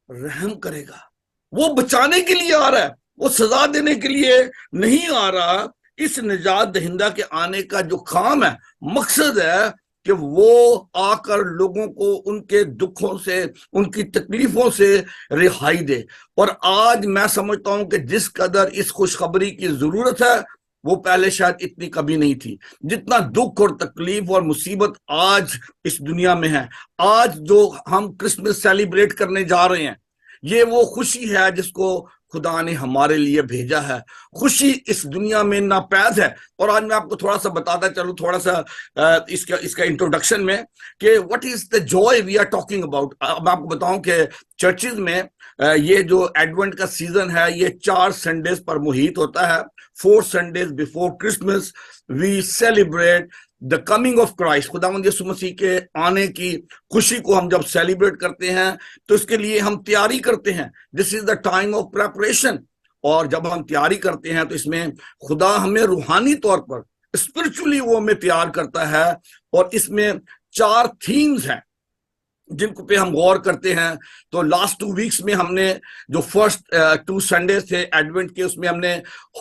रहम करेगा, वो बचाने के लिए आ रहा है, वो सजा देने के लिए नहीं आ रहा। इस निजात दहिंदा के आने का जो काम है, मकसद है कि वो आकर लोगों को उनके दुखों से, उनकी तकलीफों से रिहाई दे। और आज मैं समझता हूं कि जिस कदर इस खुशखबरी की जरूरत है वो पहले शायद इतनी कभी नहीं थी। जितना दुख और तकलीफ और मुसीबत आज इस दुनिया में है, आज जो हम क्रिसमस सेलिब्रेट करने जा रहे हैं, ये वो खुशी है जिसको खुदा ने हमारे लिए भेजा है। खुशी इस दुनिया में नापैद है। और आज मैं आपको थोड़ा सा बताता चलूं, थोड़ा सा इसका इंट्रोडक्शन में, कि what is the joy we are talking about. मैं आपको बताऊं कि चर्चेज में ये जो एडवेंट का सीजन है ये 4 संडेज पर मुहित होता है। 4 Sundays before Christmas we celebrate the coming of Christ. खुदावंद यीशु मसीह के आने की खुशी को हम जब सेलिब्रेट करते हैं तो इसके लिए हम तैयारी करते हैं। This is the time of preparation. और जब हम तैयारी करते हैं तो इसमें खुदा हमें रूहानी तौर पर, स्पिरिचुअली वो हमें तैयार करता है। और इसमें 4 थीम्स हैं जिनको पे हम गौर करते हैं। तो लास्ट 2 वीक्स में हमने जो फर्स्ट 2 संडे थे एडवेंट के, उसमें हमने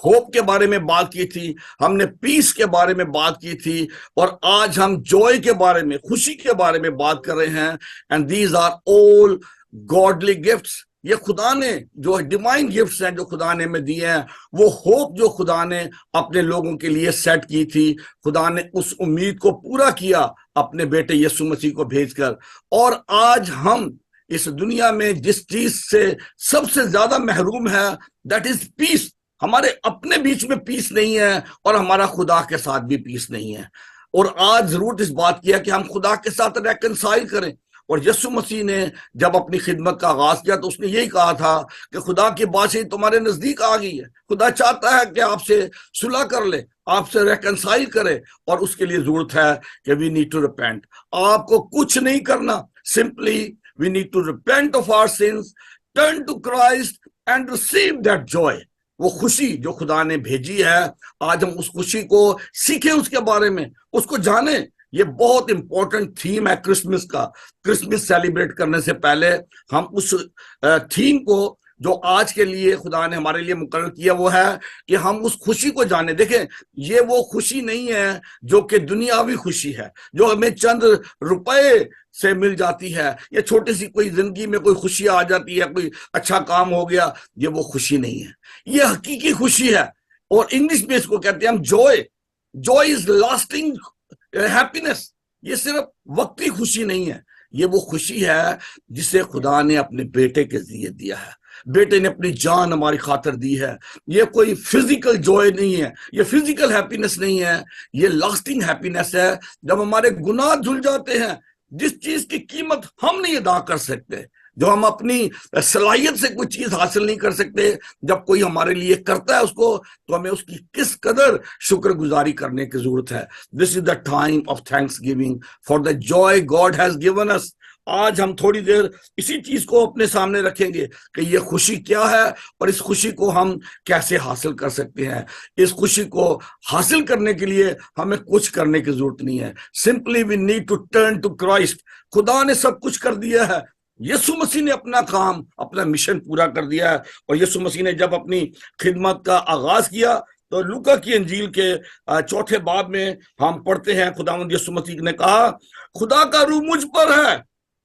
होप के बारे में बात की थी, हमने पीस के बारे में बात की थी, और आज हम जॉय के बारे में, खुशी के बारे में बात कर रहे हैं। And these are all godly gifts. ये खुदा ने जो डिवाइन गिफ्ट्स हैं जो खुदा ने हमें दिए हैं, वो होप जो खुदा ने अपने लोगों के लिए सेट की थी, खुदा ने उस उम्मीद को पूरा किया अपने बेटे यीशु मसीह को भेजकर। और आज हम इस दुनिया में जिस चीज से सबसे ज्यादा महरूम है, दैट इज पीस। हमारे अपने बीच में पीस नहीं है और हमारा खुदा के साथ भी पीस नहीं है। और आज जरूरत इस बात की है कि हम खुदा के साथ रेकंसाइल करें। और यीशु मसीह ने जब अपनी खिदमत का आगाज किया तो उसने यही कहा था कि खुदा की बादशाही तुम्हारे नजदीक आ गई है। खुदा चाहता है कि आपसे सुलह कर ले, आपसे रेकंसाइल करे, और उसके लिए जरूरत है कि वी नीड टू रिपेंट। आपको कुछ नहीं करना, simply we need to repent of our sins, turn to Christ and receive that joy. वो खुशी जो खुदा ने भेजी है, आज हम उस खुशी को सीखें, उसके बारे में उसको जाने। ये बहुत इंपॉर्टेंट थीम है क्रिसमस का। क्रिसमस सेलिब्रेट करने से पहले हम उस थीम को जो आज के लिए खुदा ने हमारे लिए मुकर्रर किया वो है कि हम उस खुशी को जाने। देखें, ये वो खुशी नहीं है जो कि दुनियावी खुशी है, जो हमें चंद रुपए से मिल जाती है, या छोटी सी कोई जिंदगी में कोई खुशी आ जाती है, कोई अच्छा काम हो गया। ये वो खुशी नहीं है, ये हकीकी खुशी है। और इंग्लिश में इसको कहते हैं हम Joy. Joy is lasting happiness. ये सिर्फ वक्ती खुशी नहीं है, ये वो खुशी है जिसे खुदा ने अपने बेटे के जरिए दिया है। बेटे ने अपनी जान हमारी खातिर दी है। ये कोई फिजिकल जॉय नहीं है, ये फिजिकल हैप्पीनेस नहीं है, ये लास्टिंग हैप्पीनेस है। जब हमारे गुनाह धुल जाते हैं, जिस चीज की कीमत हम नहीं अदा कर सकते, जो हम अपनी सलाहियत से कोई चीज हासिल नहीं कर सकते, जब कोई हमारे लिए करता है उसको, तो हमें उसकी किस कदर शुक्रगुजारी करने की जरूरत है। This is the time of thanks giving for the Joy God has given us. आज हम थोड़ी देर इसी चीज को अपने सामने रखेंगे कि ये खुशी क्या है और इस खुशी को हम कैसे हासिल कर सकते हैं। इस खुशी को हासिल करने के लिए हमें कुछ करने की जरूरत नहीं है। Simply we need to turn to Christ. खुदा ने सब कुछ कर दिया है। यीशु मसीह ने अपना काम, अपना मिशन पूरा कर दिया है। और यीशु मसीह ने जब अपनी खिदमत का आगाज किया तो लूका की अंजील के 4 बाब में हम पढ़ते हैं, खुदावंद यीशु मसीह ने कहा, खुदा का रूह मुझ पर है,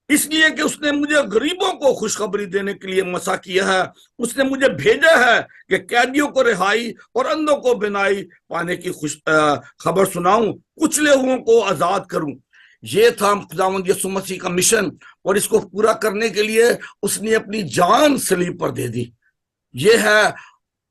इसलिए कि उसने मुझे गरीबों को खुशखबरी देने के लिए मसा किया है। उसने मुझे भेजा है कि कैदियों को रिहाई और अंधों को बिनाई पाने की खबर सुनाऊं, कुचले हुओं को आजाद करूं। ये था खुदावंद यीशु मसीह का मिशन, और इसको पूरा करने के लिए उसने अपनी जान सलीब पर दे दी। ये है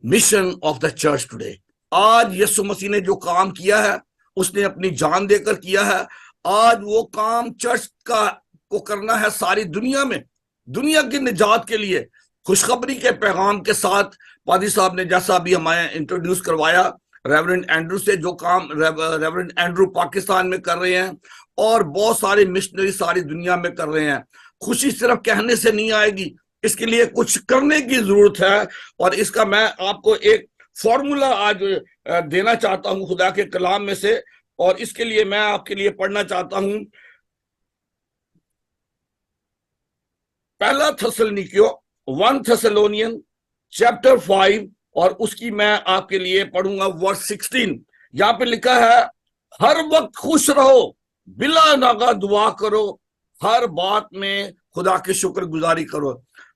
mission of the church today. आज यीशु मसीह ने जो काम किया है उसने अपनी जान देकर किया है। आज वो काम चर्च का को करना है सारी दुनिया में, दुनिया की निजात के लिए खुशखबरी के पैगाम के साथ। पादी साहब ने जैसा अभी हमें इंट्रोड्यूस करवाया रेवरेंड एंड्रू से, जो काम रेवरेंड एंड्रू पाकिस्तान में कर रहे हैं और बहुत सारे मिशनरी सारी दुनिया में कर रहे हैं। खुशी सिर्फ कहने से नहीं आएगी, इसके लिए कुछ करने की जरूरत है। और इसका मैं आपको एक फॉर्मूला आज देना चाहता हूं खुदा के कलाम में से, और इसके लिए मैं आपके लिए पढ़ना चाहता हूं पहला थेसलोनिकियों 1 थेसलोनियन चैप्टर 5, और उसकी मैं आपके लिए पढ़ूंगा वर्स 16। यहाँ पे लिखा है, हर वक्त खुश रहो, बिला नागा दुआ करो, हर बात में खुदा की शुक्रगुजारी करो।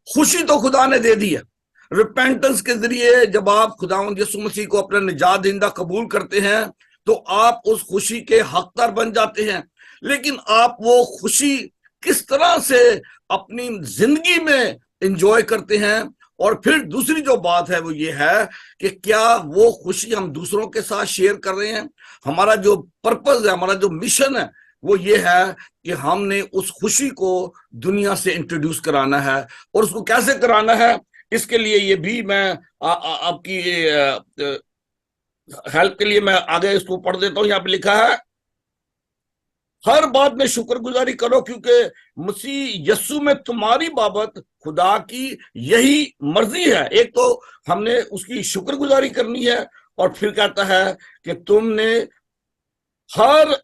खुशी तो खुदा ने दे दी है। रिपेंटेंस के जरिए जब आप खुदावंद यीशु मसीह को अपना निजात दहिंदा कबूल करते हैं तो आप उस खुशी के हकदार बन जाते हैं। लेकिन आप वो खुशी किस तरह से अपनी जिंदगी में एंजॉय करते हैं, और फिर दूसरी जो बात है वो ये है कि क्या वो खुशी हम दूसरों के साथ शेयर कर रहे हैं। हमारा जो पर्पस है, हमारा जो मिशन है, वो ये है कि हमने उस खुशी को दुनिया से इंट्रोड्यूस कराना है। और उसको कैसे कराना है, इसके लिए ये भी मैं आपकी हेल्प के लिए मैं आगे इसको पढ़ देता हूं। यहाँ पे लिखा है, हर बात में शुक्रगुजारी करो, क्योंकि मसीह यस्सु में तुम्हारी बाबत खुदा की यही मर्जी है। एक तो हमने उसकी शुक्रगुजारी करनी है, और फिर कहता है कि तुमने हर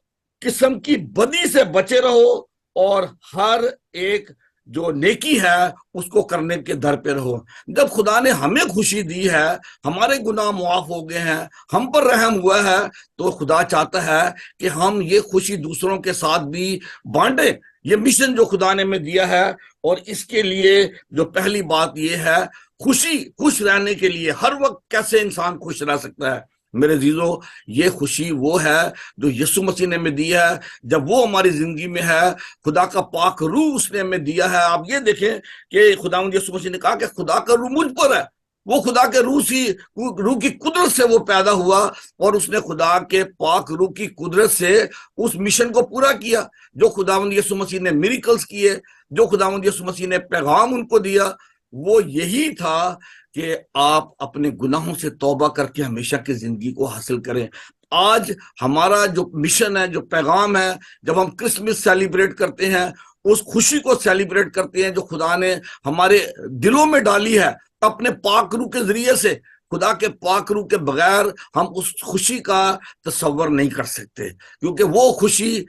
किस्म की बदी से बचे रहो और हर एक जो नेकी है उसको करने के दर पे रहो। जब खुदा ने हमें खुशी दी है, हमारे गुनाह मुआफ हो गए हैं, हम पर रहम हुआ है, तो खुदा चाहता है कि हम ये खुशी दूसरों के साथ भी बांटें। ये मिशन जो खुदा ने हमें दिया है, और इसके लिए जो पहली बात ये है, खुश रहने के लिए हर वक्त कैसे इंसान खुश रह सकता है। मेरे जीजो, ये खुशी वो है जो यीशु मसीह ने हमें दी है। जब वो हमारी जिंदगी में है, खुदा का पाक रूह उसने हमें दिया है। आप ये देखें कि खुदावंद यीशु मसीह ने कहा कि खुदा का रूह मुझ पर है। वो खुदा के रूह की कुदरत से वो पैदा हुआ, और उसने खुदा के पाक रूह की कुदरत से उस मिशन को पूरा किया। जो खुदावंद यीशु मसीह ने मिरेकल्स किए, जो खुदावंद यीशु मसीह ने पैगाम उनको दिया, वो यही था कि आप अपने गुनाहों से तौबा करके हमेशा की जिंदगी को हासिल करें। आज हमारा जो मिशन है, जो पैगाम है, जब हम क्रिसमस सेलिब्रेट करते हैं, उस खुशी को सेलिब्रेट करते हैं जो खुदा ने हमारे दिलों में डाली है अपने पाक रूह के जरिए से। खुदा के पाक रूह के बगैर हम उस खुशी का तसव्वुर नहीं कर सकते, क्योंकि वो खुशी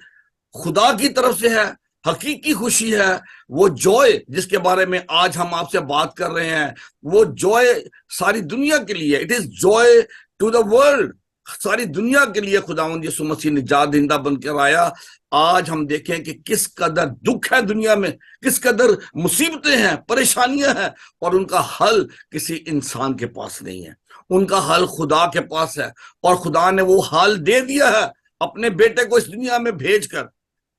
खुदा की तरफ से है, हकीकी खुशी है। वो जॉय जिसके बारे में आज हम आपसे बात कर रहे हैं, वो जॉय सारी दुनिया के लिए, it is joy to the world. सारी दुनिया के लिए खुदावंद यीशु मसीह निजात दहिंदा बनकर आया। आज हम देखें कि किस कदर दुख है दुनिया में, किस कदर मुसीबतें हैं, परेशानियां हैं, और उनका हल किसी इंसान के पास नहीं है, उनका हल खुदा के पास है। और खुदा ने वो हल दे दिया है अपने बेटे को इस दुनिया में भेजकर।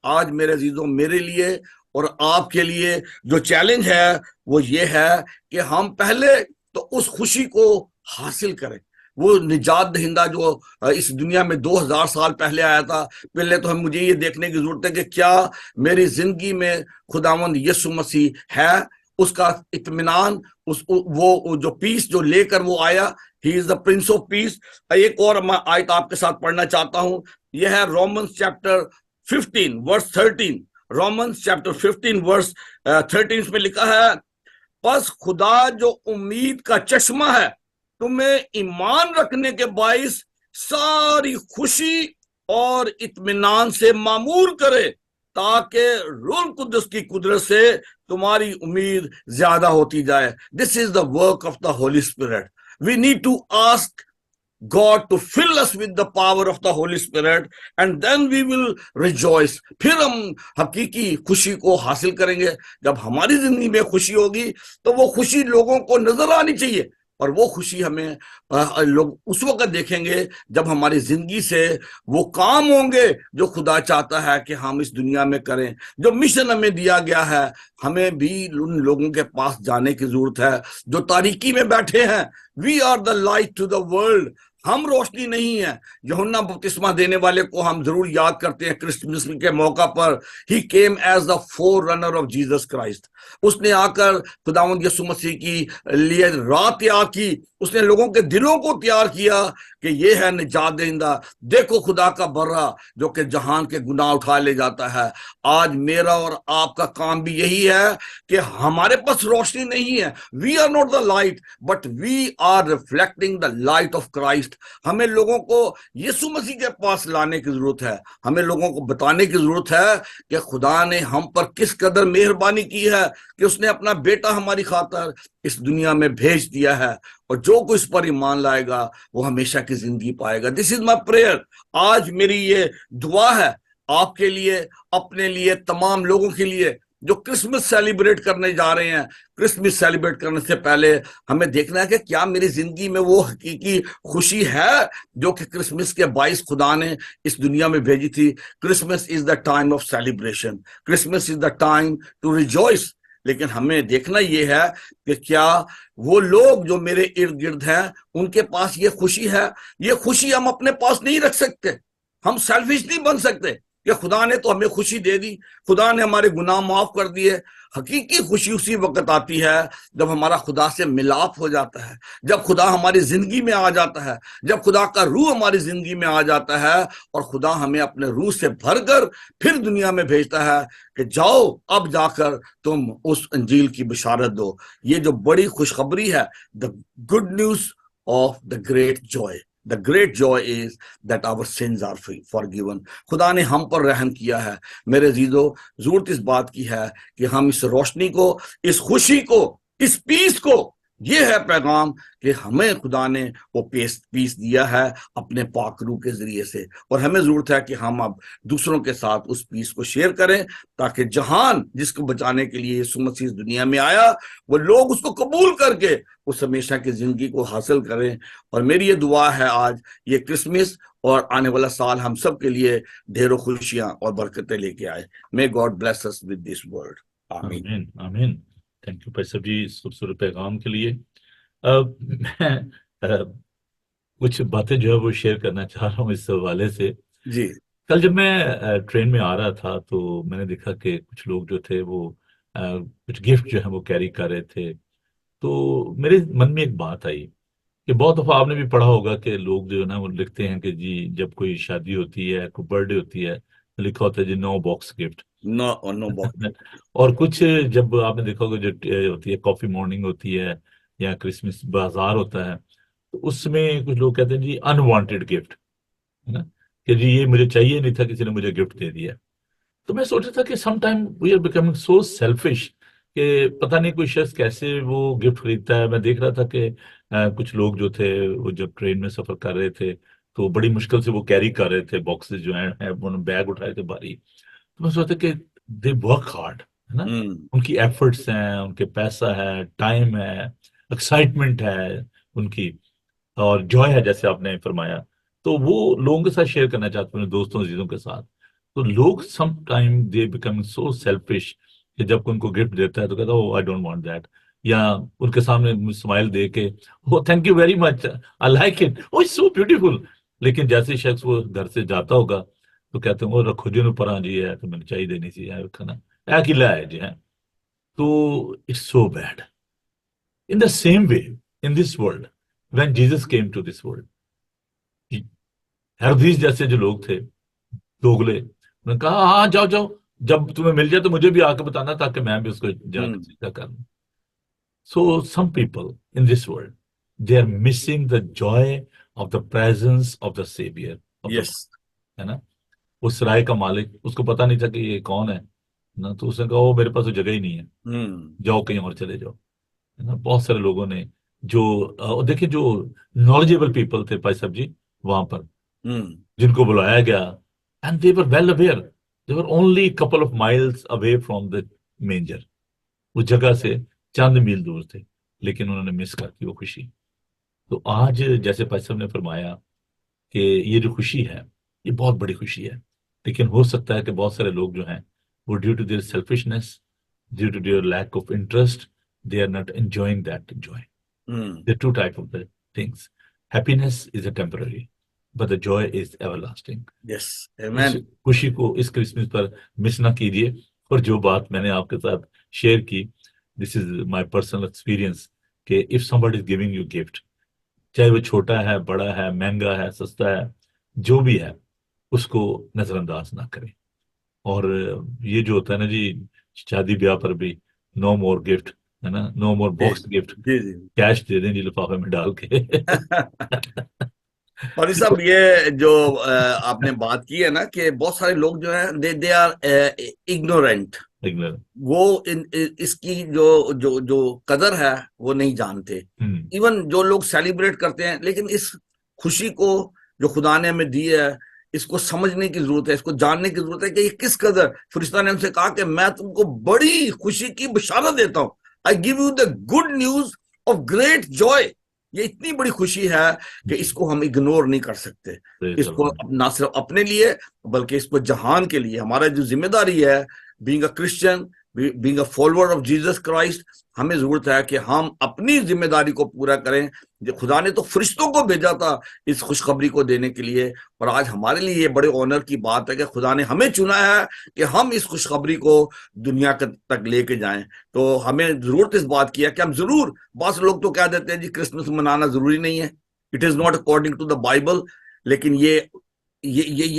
आज मेरे अजीजों, मेरे लिए और आपके लिए जो चैलेंज है वो ये है कि हम पहले तो उस खुशी को हासिल करें। वो निजात दहिंदा जो इस दुनिया में 2000 साल पहले आया था, पहले तो मुझे ये देखने की जरूरत है कि क्या मेरी जिंदगी में खुदावंद यीशु मसीह है, उसका इत्मीनान, वो जो पीस जो लेकर वो आया, he is the Prince of peace. एक और मैं आयत आपके साथ पढ़ना चाहता हूं, यह है Romans chapter 15 verse 13। Romans chapter 15 verse 13 में लिखा है, बस खुदा जो उम्मीद का चश्मा है तुम्हें ईमान रखने के बाइस सारी खुशी और इत्मीनान से मामूर करे, ताकि रूह कुदस की कुदरत से तुम्हारी उम्मीद ज्यादा होती जाए। This is the work of the Holy Spirit. We need to ask God to fill us with the power of the Holy Spirit and then we will rejoice। फिर हम हकीकी खुशी को हासिल करेंगे। जब हमारी जिंदगी में खुशी होगी तो वो खुशी लोगों को नजर आनी चाहिए, और वो खुशी हमें लोग उस वक्त देखेंगे जब हमारी जिंदगी से वो काम होंगे जो खुदा चाहता है कि हम इस दुनिया में करें। जो मिशन हमें दिया गया है, हमें भी उन लोगों के पास जाने की जरूरत है जो तारीकी में बैठे हैं। We are the light to the world. हम रोशनी नहीं है। यूहन्ना बपतिस्मा देने वाले को हम जरूर याद करते हैं क्रिसमस के मौका पर। He came as the forerunner of Jesus Christ. उसने आकर खुदावंद यीशु मसीह की लिए राह तैयार की। उसने लोगों के दिलों को तैयार किया कि ये है निजात देंदा। देखो खुदा का बर्रा जो कि जहान के गुनाह उठा ले जाता है। आज मेरा और आपका काम भी यही है कि हमारे पास रोशनी नहीं है। We are not the light but we are reflecting the light of Christ. हमें लोगों को यीशु मसीह के पास लाने की जरूरत है। हमें लोगों को बताने की जरूरत है कि खुदा ने हम पर किस कदर मेहरबानी की है कि उसने अपना बेटा हमारी खातिर इस दुनिया में भेज दिया है, और जो कोई इस पर ईमान लाएगा वो हमेशा की जिंदगी पाएगा। This is my prayer. आज मेरी ये दुआ है आपके लिए, अपने लिए, तमाम लोगों के लिए जो क्रिसमस सेलिब्रेट करने जा रहे हैं। क्रिसमस सेलिब्रेट करने से पहले हमें देखना है कि क्या मेरी जिंदगी में वो हकीकी खुशी है जो कि क्रिसमस के 22 खुदा ने इस दुनिया में भेजी थी। Christmas is the time of celebration. Christmas is the time to rejoice. लेकिन हमें देखना यह है कि क्या वो लोग जो मेरे इर्द गिर्द हैं उनके पास ये खुशी है। ये खुशी हम अपने पास नहीं रख सकते। हम सेल्फिश नहीं बन सकते कि खुदा ने तो हमें खुशी दे दी, खुदा ने हमारे गुनाह माफ कर दिए। हकीकी खुशी उसी वक्त आती है जब हमारा खुदा से मिलाप हो जाता है, जब खुदा हमारी जिंदगी में आ जाता है, जब खुदा का रूह हमारी जिंदगी में आ जाता है और खुदा हमें अपने रूह से भरकर फिर दुनिया में भेजता है कि जाओ अब जाकर तुम उस अंजील की बशारत दो। ये जो बड़ी खुशखबरी है, the good news of the great Joy. The great joy is that our sins are forgiven। खुदा ने हम पर रहम किया है। मेरे अजीजों, जरूरत इस बात की है कि हम इस रोशनी को, इस खुशी को, इस पीस को, ये है पैगाम कि हमें खुदा ने वो पीस दिया है अपने पाक रूह के जरिए से, और हमें जरूरत है कि हम अब दूसरों के साथ उस पीस को शेयर करें ताकि जहान जिसको बचाने के लिए यीशु मसीह इस दुनिया में आया वो लोग उसको कबूल करके उस हमेशा की जिंदगी को हासिल करें। और मेरी ये दुआ है आज ये क्रिसमस और आने वाला साल हम सब के लिए ढेरों खुशियां और बरकतें लेके आए। May God bless us with this word. आमीन आमीन। थैंक यू भाई साहब जी इस खूबसूरत पैगाम के लिए। मैं कुछ बातें जो है वो शेयर करना चाह रहा हूँ इस हवाले से। जी। कल जब मैं ट्रेन में आ रहा था तो मैंने देखा कि कुछ लोग जो थे वो कुछ गिफ्ट जो है वो कैरी कर रहे थे। तो मेरे मन में एक बात आई कि बहुत दफा आपने भी पढ़ा होगा कि लोग जो है ना वो लिखते हैं कि जी जब कोई शादी होती है, कोई बर्थडे होती है, तो लिखा होता है जी no box gift. No box. और कुछ जब आपने देखा होगा जो होती है कॉफी मॉर्निंग होती है या क्रिसमस बाजार होता है, तो उसमें कुछ लोग कहते हैं जी अनवांटेड गिफ्ट, है ना, कि जी ये मुझे चाहिए नहीं था, किसी ने मुझे गिफ्ट दे दिया। तो मैं सोच रहा था कि some time we are becoming so selfish कि पता नहीं कोई शख्स कैसे वो गिफ्ट खरीदता है। मैं देख रहा था कि कुछ लोग जो थे वो जब ट्रेन में सफर कर रहे थे तो बड़ी मुश्किल से वो कैरी कर रहे थे बॉक्सेस जो है उन्होंने बैग उठाए थे भारी। तो मैं सोचता कि दे वर्क हार्ड, है ना, उनकी एफर्ट्स हैं, उनके पैसा है, टाइम है, एक्साइटमेंट है उनकी, और जॉय है जैसे आपने फरमाया। तो वो लोगों के साथ शेयर करना चाहते हैं, अपने दोस्तों चीजों के साथ। तो लोग some time they becoming so selfish कि जब उनको गिफ्ट देता है तो कहता है oh I don't want that, या उनके सामने स्माइल दे के oh thank you very much I like it, oh it's so beautiful. लेकिन जैसे शख्स वो घर से जाता होगा तो कहते हैं वो रखो जी पर जी है तो मैंने चाहिए देनी चाहिए खाना है किला है जी है। तो it's so bad. In the same way in this world when Jesus came to this world, हेरोदेस जैसे जो लोग थे दोगले, उन्होंने कहा हाँ जाओ जाओ जब तुम्हें मिल जाए तो मुझे भी आके बताना, ताकि मैं भी उसको जाकर सीधा कर लूं। So some people in this world, they are missing the joy of the presence of the Savior of the world, yes. है ना। उस सराय का मालिक, उसको पता नहीं था कि ये कौन है ना, तो उसने कहा वो मेरे पास तो जगह ही नहीं है, हम्म। जाओ कहीं और चले जाओ, है ना। बहुत सारे लोगों ने जो देखिए जो नॉलेजेबल पीपल थे भाई साहब जी वहां पर, हम्म। जिनको बुलाया गया, and they were well aware, they were only couple of miles away from the मेंजर, उस जगह से चंद मील दूर थे, लेकिन उन्होंने मिस कर दी वो खुशी। तो आज जैसे भाई साहब ने फरमाया कि ये जो खुशी है, ये बहुत बड़ी खुशी है, लेकिन हो सकता है कि बहुत सारे लोग जो हैं वो due to their selfishness, due to their lack of interest, they are not enjoying that joy. Hmm. The two type of the things. Happiness is a temporary, but the joy is everlasting. Yes. इस आमेन। खुशी को इस Christmas पर miss ना कीजिए। और जो बात मैंने आपके साथ शेयर की, this is my personal experience, कि if somebody is giving you gift, चाहे वो छोटा है, बड़ा है, महंगा है, सस्ता है, जो भी है, उसको नजरअंदाज ना करें। और ये जो होता है ना जी, शादी ब्याह पर भी नो मोर गिफ्ट, है ना, नो मोर जी बॉक्स गिफ्ट, जी जी। कैश दे दें जी लिफाफे में डाल के। और ये सब, ये जो आपने बात की है ना, कि बहुत सारे लोग जो हैं दे आर इग्नोरेंट। इग्नोर। वो इसकी जो जो जो कदर है वो नहीं जानते। इवन जो लोग सेलिब्रेट करते हैं, लेकिन इस खुशी को जो खुदा ने हमें दी है, इसको समझने की जरूरत है, इसको जानने की जरूरत है कि ये किस कदर। फरिश्ता ने उनसे कहा कि मैं तुमको बड़ी खुशी की बशारत देता हूं, I give you the good news of great Joy. ये इतनी बड़ी खुशी है कि इसको हम इग्नोर नहीं कर सकते। इसको ना सिर्फ अपने लिए, बल्कि इसको जहान के लिए। हमारा जो जिम्मेदारी है, being a Christian, being a follower of Jesus Christ, हमें जरूरत है कि हम अपनी जिम्मेदारी को पूरा करें। जो खुदा ने तो फरिश्तों को भेजा था इस खुशखबरी को देने के लिए, और आज हमारे लिए ये बड़े ऑनर की बात है कि खुदा ने हमें चुना है कि हम इस खुशखबरी को दुनिया तक लेके जाएं। तो हमें जरूरत इस बात की है कि हम जरूर, बहुत से लोग तो कह देते हैं जी क्रिसमस मनाना जरूरी नहीं है, it is not according to the Bible. लेकिन ये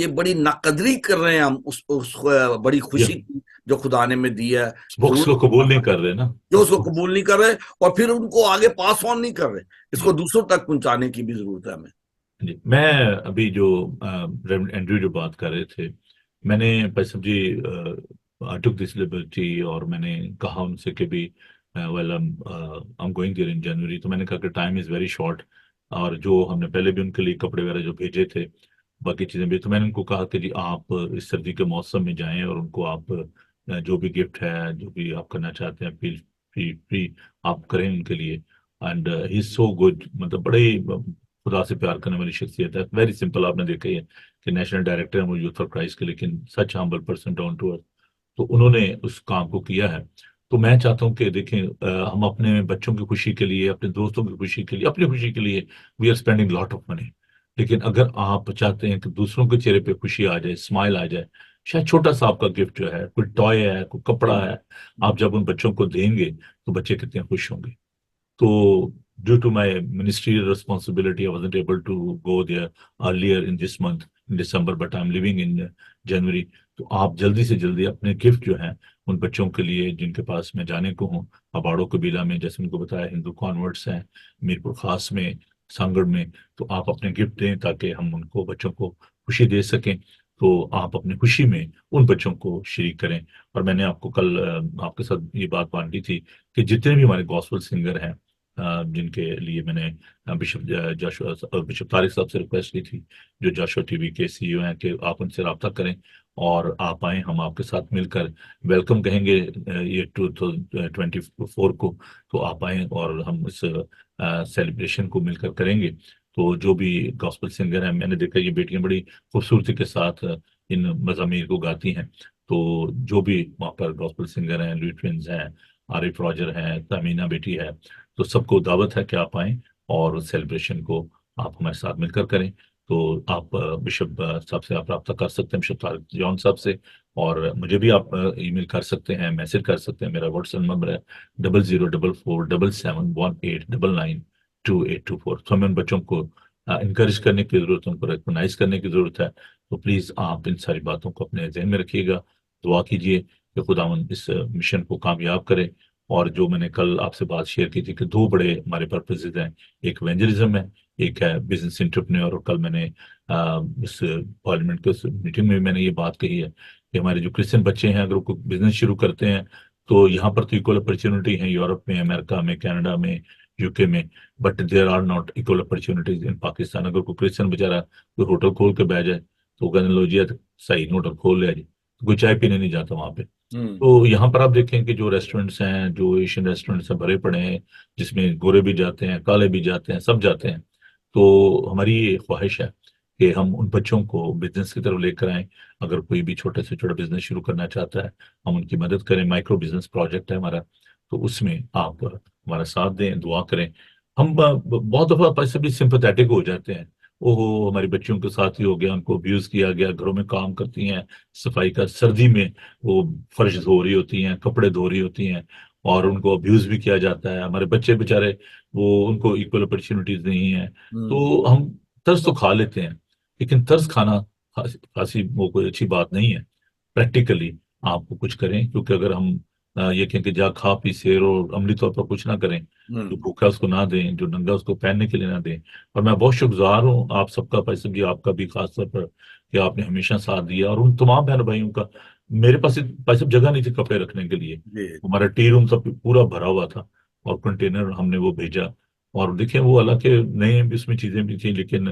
बड़ी नाकदरी कर रहे हैं हम उस बड़ी खुशी की जो खुदा ने में दी है। बॉक्स को कबूल नहीं कर रहे ना, जो उसको कबूल नहीं कर रहे, और फिर उनको आगे पास ऑन नहीं कर रहे, इसको दूसरों तक पहुंचाने की भी जरूरत है हमें। जी। मैं अभी जो रेवरेंड एंड्रयू जो बात कर रहे थे, मैंने भाई साहब जी आई टुक दिस लिबर्टी, और मैंने कहा उनसे कि भी well I am going there in January. तो मैंने कहा कि टाइम इज़ वेरी शॉर्ट, और जो हमने पहले भी उनके लिए कपड़े वगैरह जो भेजे थे, बाकी चीज़ें भी, तो मैंने उनको कहा कि जी आप इस सर्दी के मौसम में जाएं और उनको आप जो भी गिफ्ट है, जो भी आप करना चाहते हैं, फील फ्री फ्री आप करें उनके लिए। And he is so good, मतलब बड़े ही खुदा से प्यार करने वाली शख्सियत है। वेरी सिंपल, आपने देखा ही है कि नेशनल डायरेक्टर है वो यूथ फॉर क्राइस्ट के, लेकिन such humble person, down to earth. तो उन्होंने उस काम को किया है। तो मैं चाहता हूँ कि देखें, हम अपने बच्चों की खुशी के लिए, अपने दोस्तों की खुशी के लिए, अपनी खुशी के लिए we are spending lot of money. लेकिन अगर आप चाहते हैं कि दूसरों के चेहरे पे खुशी आ जाए, स्माइल आ जाए, शायद छोटा सा आपका गिफ्ट जो है, कोई टॉय है, कोई कपड़ा है, आप जब उन बच्चों को देंगे तो बच्चे कितने खुश होंगे। So, due to my ministerial responsibility, I wasn't able to go there earlier in this month, in December, but I'm living in January. तो आप जल्दी से जल्दी अपने गिफ्ट जो हैं उन बच्चों के लिए जिनके पास मैं जाने को हूँ, अबाड़ो कबीला में, जैसे उनको बताया, हिंदू कॉन्वर्ट्स हैं, मीरपुर खास में, सांगड़ में। तो आप अपने गिफ्ट दें ताकि हम उनको, बच्चों को खुशी दे सकें। तो आप अपनी खुशी में उन बच्चों को शरीक करें। और मैंने आपको कल आपके साथ ये बात बांटी थी कि जितने भी हमारे गॉस्पेल सिंगर हैं, जिनके लिए मैंने बिशप तारिक साहब से रिक्वेस्ट की थी, जो जाशुआ टीवी के सीईओ हैं, कि आप उनसे रब्ता करें और आप आए, हम आपके साथ मिलकर वेलकम कहेंगे ये 2024 को। तो आप आए और हम इस सेलिब्रेशन को मिलकर करेंगे। तो जो भी गॉस्पेल सिंगर हैं, मैंने देखा ये बेटियां बड़ी खूबसूरती के साथ इन मज़ामीर को गाती हैं। तो जो भी वहाँ पर गॉस्पेल सिंगर हैं, लुई ट्विंस हैं, आरिफ रॉजर हैं, तमीना बेटी है, तो सबको दावत है कि आप आएं और सेलिब्रेशन को आप हमारे साथ मिलकर करें। तो आप बिशप साहब से आप रब्ता कर सकते हैं, बिशप तारिक जॉन साहब से, और मुझे भी आप ईमेल कर सकते हैं, मैसेज कर सकते हैं। मेरा व्हाट्सएप नंबर है 00447718992824। तो हमें उन बच्चों को इनकरेज करने की जरूरत है, उनको रिकॉग्नाइज करने की जरूरत है। तो प्लीज आप इन सारी बातों को अपने जहन में रखिएगा। दुआ कीजिए कि खुदावन इस मिशन को कामयाब करे। और जो मैंने कल आपसे बात शेयर की थी कि दो बड़े हमारे पर्पसेज हैं, एक इवेंजलिज्म है, एक है बिजनेस एंटरप्रेन्योर। और कल मैंने इस पार्लियामेंट के उस मीटिंग में मैंने ये बात कही है कि हमारे जो क्रिश्चियन बच्चे हैं अगर वो बिजनेस शुरू करते हैं तो यहाँ पर तो इक्वल अपॉर्चुनिटी है, यूरोप में, अमेरिका में, कनाडा में, यूके में, but there are not equal opportunities in Pakistan. अगर कोई क्रिश्चियन बेचारा कोई होटल खोल के बैठ जाए तो वो कहने लो जी सही होटल खोल लिया जी, तो कोई चाय पीने नहीं जाता वहां पे। तो यहाँ पर आप देखें कि जो रेस्टोरेंट्स हैं, जो एशियन रेस्टोरेंट्स हैं, भरे पड़े हैं, जिसमें गोरे भी जाते हैं, काले भी जाते हैं, सब जाते हैं। तो हमारी ये ख्वाहिश है कि हम उन बच्चों को बिजनेस की तरफ लेकर आएं। अगर कोई भी छोटे से छोटा बिजनेस शुरू करना चाहता है हम उनकी मदद करें। माइक्रो बिजनेस प्रोजेक्ट है हमारा, तो उसमें आप हमारा साथ दें, दुआ करें। हम बहुत दफा पैसे भी सिंपैथेटिक हो जाते हैं, ओहो हमारी बच्चियों के साथ ही हो गया, उनको अब्यूज किया गया, घरों में काम करती हैं, सफाई का, सर्दी में वो फर्श धो रही होती हैं, कपड़े धो रही होती हैं, और उनको अब्यूज भी किया जाता है। हमारे बच्चे बेचारे वो उनको इक्वल अपॉर्चुनिटीज नहीं है। तो हम तरस तो खा लेते हैं, लेकिन तरस खाना खासी वो कोई अच्छी बात नहीं है। प्रैक्टिकली आपको कुछ करें, क्योंकि अगर हम ये कहें कि जा खा पी शेर और अमली तौर पर कुछ ना करें, जो भूखा उसको ना दें, जो नंगा उसको पहनने के लिए ना दें। और मैं बहुत शुक्रगुजार हूँ आप सबका, पैसे भी आपका भी खास तौर पर, कि आपने हमेशा साथ दिया। और उन तमाम बहन भाइयों का, मेरे पास पैसे जगह नहीं थी कपड़े रखने के लिए, हमारा टी रूम सब पूरा भरा हुआ था और कंटेनर हमने वो भेजा। और देखिए वो हालांकि नए इसमें चीजें भी थी, लेकिन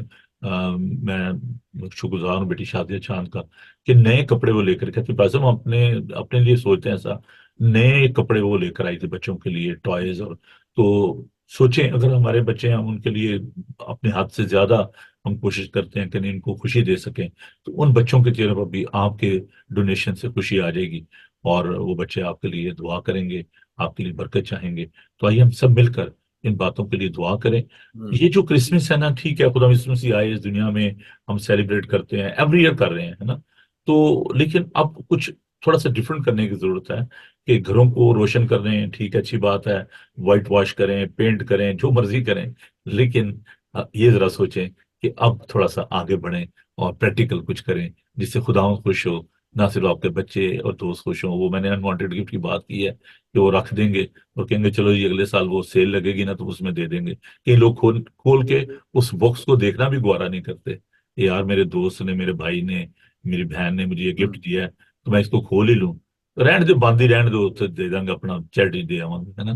मैं शुक्रगुजार हूँ बेटी शादिया चांद का कि नए कपड़े वो लेकर के, पैसे हम अपने अपने लिए सोचते हैं ऐसा, नए कपड़े वो लेकर आई थी बच्चों के लिए, टॉयज। और तो सोचें अगर हमारे बच्चे हैं, हम उनके लिए अपने हाथ से ज्यादा हम कोशिश करते हैं कि नहीं इनको खुशी दे सकें, तो उन बच्चों के चेहरे पर भी आपके डोनेशन से खुशी आ जाएगी और वो बच्चे आपके लिए दुआ करेंगे, आपके लिए बरकत चाहेंगे। तो आइए हम सब मिलकर इन बातों के लिए दुआ करें। ये जो क्रिसमस है ना, ठीक है खुदा यीशु मसीह आए इस दुनिया में, हम सेलिब्रेट करते हैं, एवरी ईयर कर रहे हैं, है ना। तो लेकिन अब कुछ थोड़ा सा डिफरेंट करने की जरूरत है कि घरों को रोशन कर रहे हैं, ठीक है, अच्छी बात है, व्हाइट वॉश करें, पेंट करें, जो मर्जी करें, लेकिन ये जरा सोचें कि अब थोड़ा सा आगे बढ़ें और प्रैक्टिकल कुछ करें जिससे खुदा खुश हो, ना सिर्फ आपके बच्चे और दोस्त खुश हों। वो मैंने अनवांटेड गिफ्ट की बात की है कि वो रख देंगे और कहेंगे चलो जी अगले साल वो सेल लगेगी ना तो उसमें दे देंगे। कई लोग खोल खोल के उस बॉक्स को देखना भी गवारा नहीं करते, यार मेरे दोस्त ने, मेरे भाई ने, मेरी बहन ने मुझे ये गिफ्ट दिया है तो मैं इसको खोल ही लूं, रहने दो, बांदी रहने दो, तो दे देंगे, अपना चैरिटी दे आवांगे, है ना।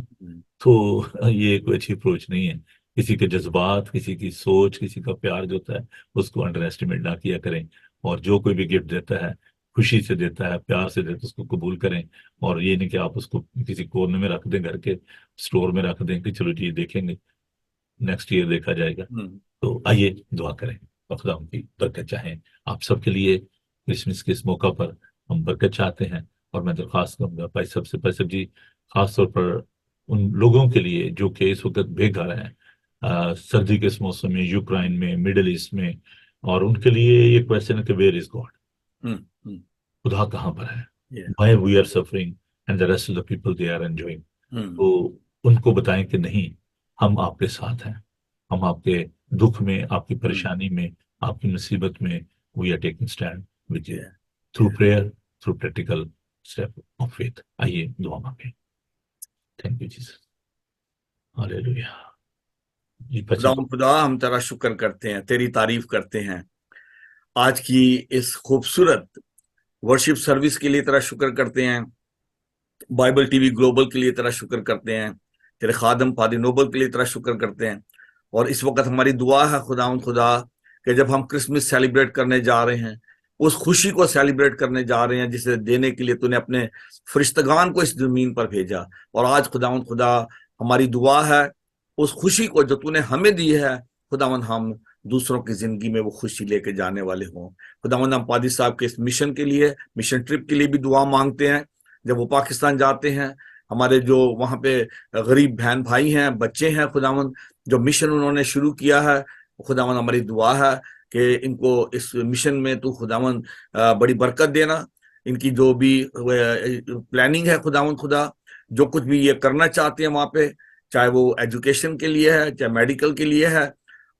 तो ये कोई अच्छी अप्रोच नहीं है। किसी के जज्बात, किसी की सोच, किसी का प्यार जो होता है उसको अंडर एस्टिमेट ना किया करें। और जो कोई भी गिफ्ट देता है खुशी से देता है, प्यार से देता है, उसको कबूल करें। और ये नहीं कि आप उसको किसी कोने में रख दें, घर के स्टोर में रख दें कि चलो जी देखेंगे, नेक्स्ट ईयर देखा जाएगा। तो आइए दुआ करें और खुदा उनकी बरकत चाहें आप सबके लिए। क्रिसमस के इस मौका पर हम बरकत चाहते हैं। और मैं दरख्वास्त करूंगा भाई सबसे, भाई सब जी, खास तौर पर उन लोगों के लिए जो कि इस वक्त बेघर हैं, सर्दी के इस मौसम में, यूक्रेन में, मिडिल ईस्ट में, और उनके लिए ये क्वेश्चन है कि वेयर इज गॉड, खुदा कहाँ पर है, why we are suffering and the rest of the people they are enjoying. तो उनको बताएं कि नहीं, हम आपके साथ हैं, हम आपके दुख में, आपकी परेशानी में, आपकी मुसीबत में we are taking stand with you through prayer, through practical step of faith. आइए दुआ मांगे। Thank you Jesus, hallelujah. जी खुदा हम तेरा शुक्र करते हैं, तेरी तारीफ करते हैं आज की इस खूबसूरत वर्शिप सर्विस के लिए तेरा शुक्र करते हैं, बाइबल टीवी ग्लोबल के लिए तेरा शुक्र करते हैं, तेरे खादम फादी नोबल के लिए तेरा शुक्र करते हैं। और इस वक्त हमारी दुआ है खुदा कि जब हम क्रिसमस सेलिब्रेट करने जा रहे हैं, उस खुशी को सेलिब्रेट करने जा रहे हैं जिसे देने के लिए तूने अपने फरिश्तगान को इस जमीन पर भेजा। और आज खुदा हमारी दुआ है उस खुशी को जो तूने हमें दी है खुदावन, हम दूसरों की जिंदगी में वो खुशी लेके जाने वाले हों। खुदावन हम पादी साहब के इस मिशन के लिए, मिशन ट्रिप के लिए भी दुआ मांगते हैं। जब वो पाकिस्तान जाते हैं, हमारे जो वहां पे गरीब बहन भाई हैं, बच्चे हैं, खुदावन जो मिशन उन्होंने शुरू किया है, खुदावन हमारी दुआ है कि इनको इस मिशन में तू खुदावन बड़ी बरकत देना। इनकी जो भी प्लानिंग है खुदा जो कुछ भी ये करना चाहते हैं वहां पे, चाहे वो एजुकेशन के लिए है, चाहे मेडिकल के लिए है,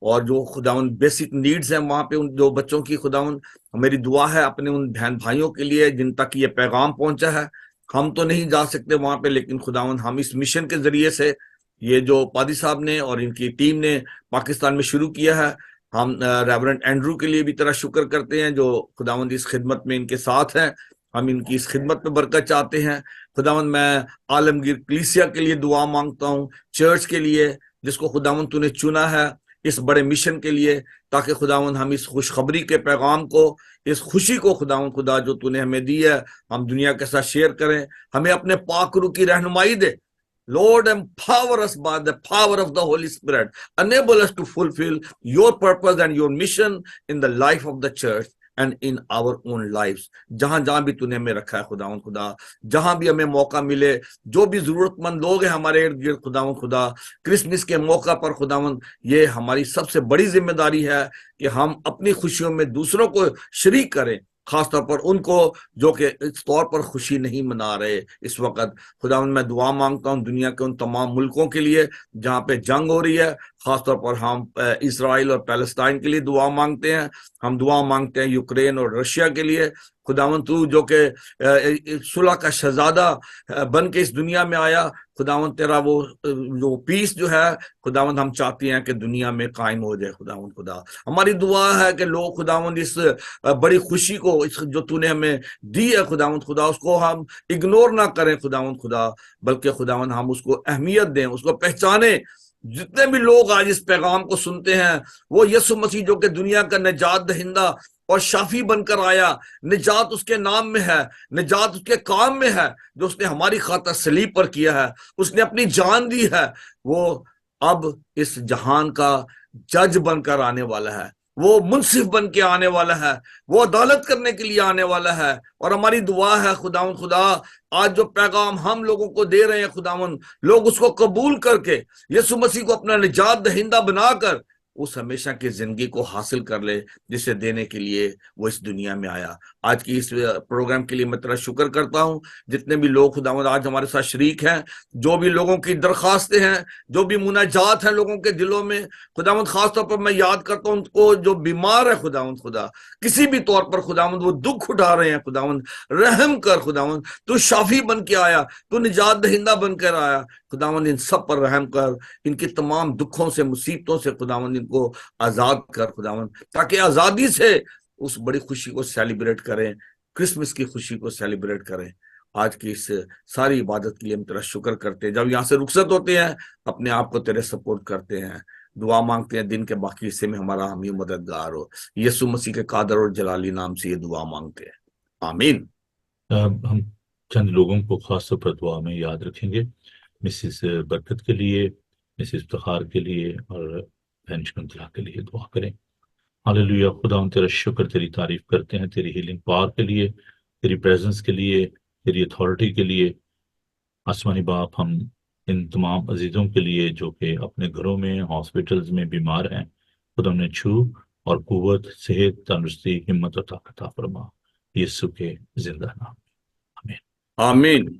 और जो खुदावन बेसिक नीड्स हैं वहां पे उन जो बच्चों की खुदावन, मेरी दुआ है अपने उन बहन भाइयों के लिए जिन तक ये पैगाम पहुंचा है। हम तो नहीं जा सकते वहां पे, लेकिन खुदावन हम इस मिशन के जरिए से, ये जो पादी साहब ने और इनकी टीम ने पाकिस्तान में शुरू किया है, हम रेवरेंड एंड्रू के लिए भी तरह शुक्र करते हैं जो खुदावंद इस खिदमत में इनके साथ हैं। हम इनकी इस खिदमत में बरकत चाहते हैं। खुदावंद मैं आलमगीर कलीसिया के लिए दुआ मांगता हूँ, चर्च के लिए जिसको खुदावंद तूने चुना है इस बड़े मिशन के लिए, ताकि खुदावंद हम इस खुशखबरी के पैगाम को, इस खुशी को खुदावंद खुदा जो तूने हमें दी है, हम दुनिया के साथ शेयर करें। हमें अपने पाक रूह की रहनुमाई दे। Lord, empower us by the power of the Holy Spirit. Enable us to fulfill your purpose and your mission in the life of the church and in our own lives. जहां जहां भी तूने हमें रखा है खुदावंद खुदा, जहां भी हमें मौका मिले, जो भी जरूरतमंद लोग हैं हमारे इर्द गिर्द खुदावंद खुदा, क्रिसमस के मौका पर खुदावंद ये हमारी सबसे बड़ी जिम्मेदारी है कि हम अपनी खुशियों में दूसरों को शरीक करें, खासतौर पर उनको जो कि इस तौर पर खुशी नहीं मना रहे इस वक्त। खुदावंद मैं दुआ मांगता हूँ दुनिया के उन तमाम मुल्कों के लिए जहाँ पे जंग हो रही है, खासतौर पर हम इसराइल और पैलेस्टाइन के लिए दुआ मांगते हैं। हम दुआ मांगते हैं यूक्रेन और रशिया के लिए। खुदावंद तू जो कि सुलह का शहजादा बन के इस दुनिया में आया, खुदावंद तेरा वो जो पीस जो है खुदावंद हम चाहते हैं कि दुनिया में कायम हो जाए। खुदावंद खुदा हमारी दुआ है कि लोग खुदावंद इस बड़ी खुशी को, इस जो तूने हमें दी है खुदावंद खुदा, उसको हम इग्नोर ना करें खुदावंद खुदा, बल्कि खुदावंद हम उसको अहमियत दें, उसको पहचाने। जितने भी लोग आज इस पैगाम को सुनते हैं वो यीशु मसीह जो कि दुनिया का निजात दहिंदा और शाफी बनकर आया, निजात उसके नाम में है, निजात उसके काम में है, जो उसने हमारी खातिर सलीब पर किया है, उसने अपनी जान दी है। वो अब इस जहान का जज बनकर आने वाला है, वो मुंसिफ बन के आने वाला है, वो अदालत करने के लिए आने वाला है। और हमारी दुआ है खुदावंद खुदा, आज जो पैगाम हम लोगों को दे रहे हैं खुदावंद, लोग उसको कबूल करके यीशु मसीह को अपना निजात दहिंदा बनाकर उस हमेशा की जिंदगी को हासिल कर ले जिसे देने के लिए वो इस दुनिया में आया। आज की इस प्रोग्राम के लिए मैं तेरा शुक्र करता हूँ। जितने भी लोग खुदावंद आज हमारे साथ शरीक हैं, जो भी लोगों की दरखास्तें हैं, जो भी मुनाजात हैं लोगों के दिलों में, खुदावंद खास तौर पर मैं याद करता हूँ उनको जो बीमार है खुदावंद खुदा, किसी भी तौर पर खुदावंद वो दुख उठा रहे हैं, खुदावंद रहम कर। खुदावंद तू शाफी बन के आया, तू निजात दहिंदा बनकर आया, खुदावंद इन सब पर रहम कर, इनकी तमाम दुखों से मुसीबतों से खुदावंद इनको आजाद कर खुदावंद, ताकि आजादी से उस बड़ी खुशी को सेलिब्रेट करें, क्रिसमस की खुशी को सेलिब्रेट करें। आज की इस सारी इबादत के लिए हम तेरा शुक्र करते हैं। जब यहाँ से रुखसत होते हैं अपने आप को तेरे सपोर्ट करते हैं, दुआ मांगते हैं दिन के बाकी हिस्से में हमारा हामी मददगार हो। यीशु मसीह के कादर और जलाली नाम से ये दुआ मांगते हैं, आमीन। हम चंद लोगों को खास तौर पर दुआ में याद रखेंगे। मिसिस बरकत के लिए, मिसिस इफ्तिखार के लिए और बहन शकुंतला के लिए दुआ करें। हालेलुया। खुदा हम तेरा शुक्र, तेरी तारीफ करते हैं, तेरी हीलिंग पावर के लिए, तेरी प्रेजेंस के लिए, तेरी अथॉरिटी के लिए। आसमानी बाप, हम इन तमाम अजीजों के लिए जो कि अपने घरों में, हॉस्पिटल्स में बीमार हैं, खुदा उन्हें छू और कुव्वत, सेहत, तंदुरुस्ती, हिम्मत और ताकत अता फरमा, यीशु के जिंदा नाम। आमीन आमीन।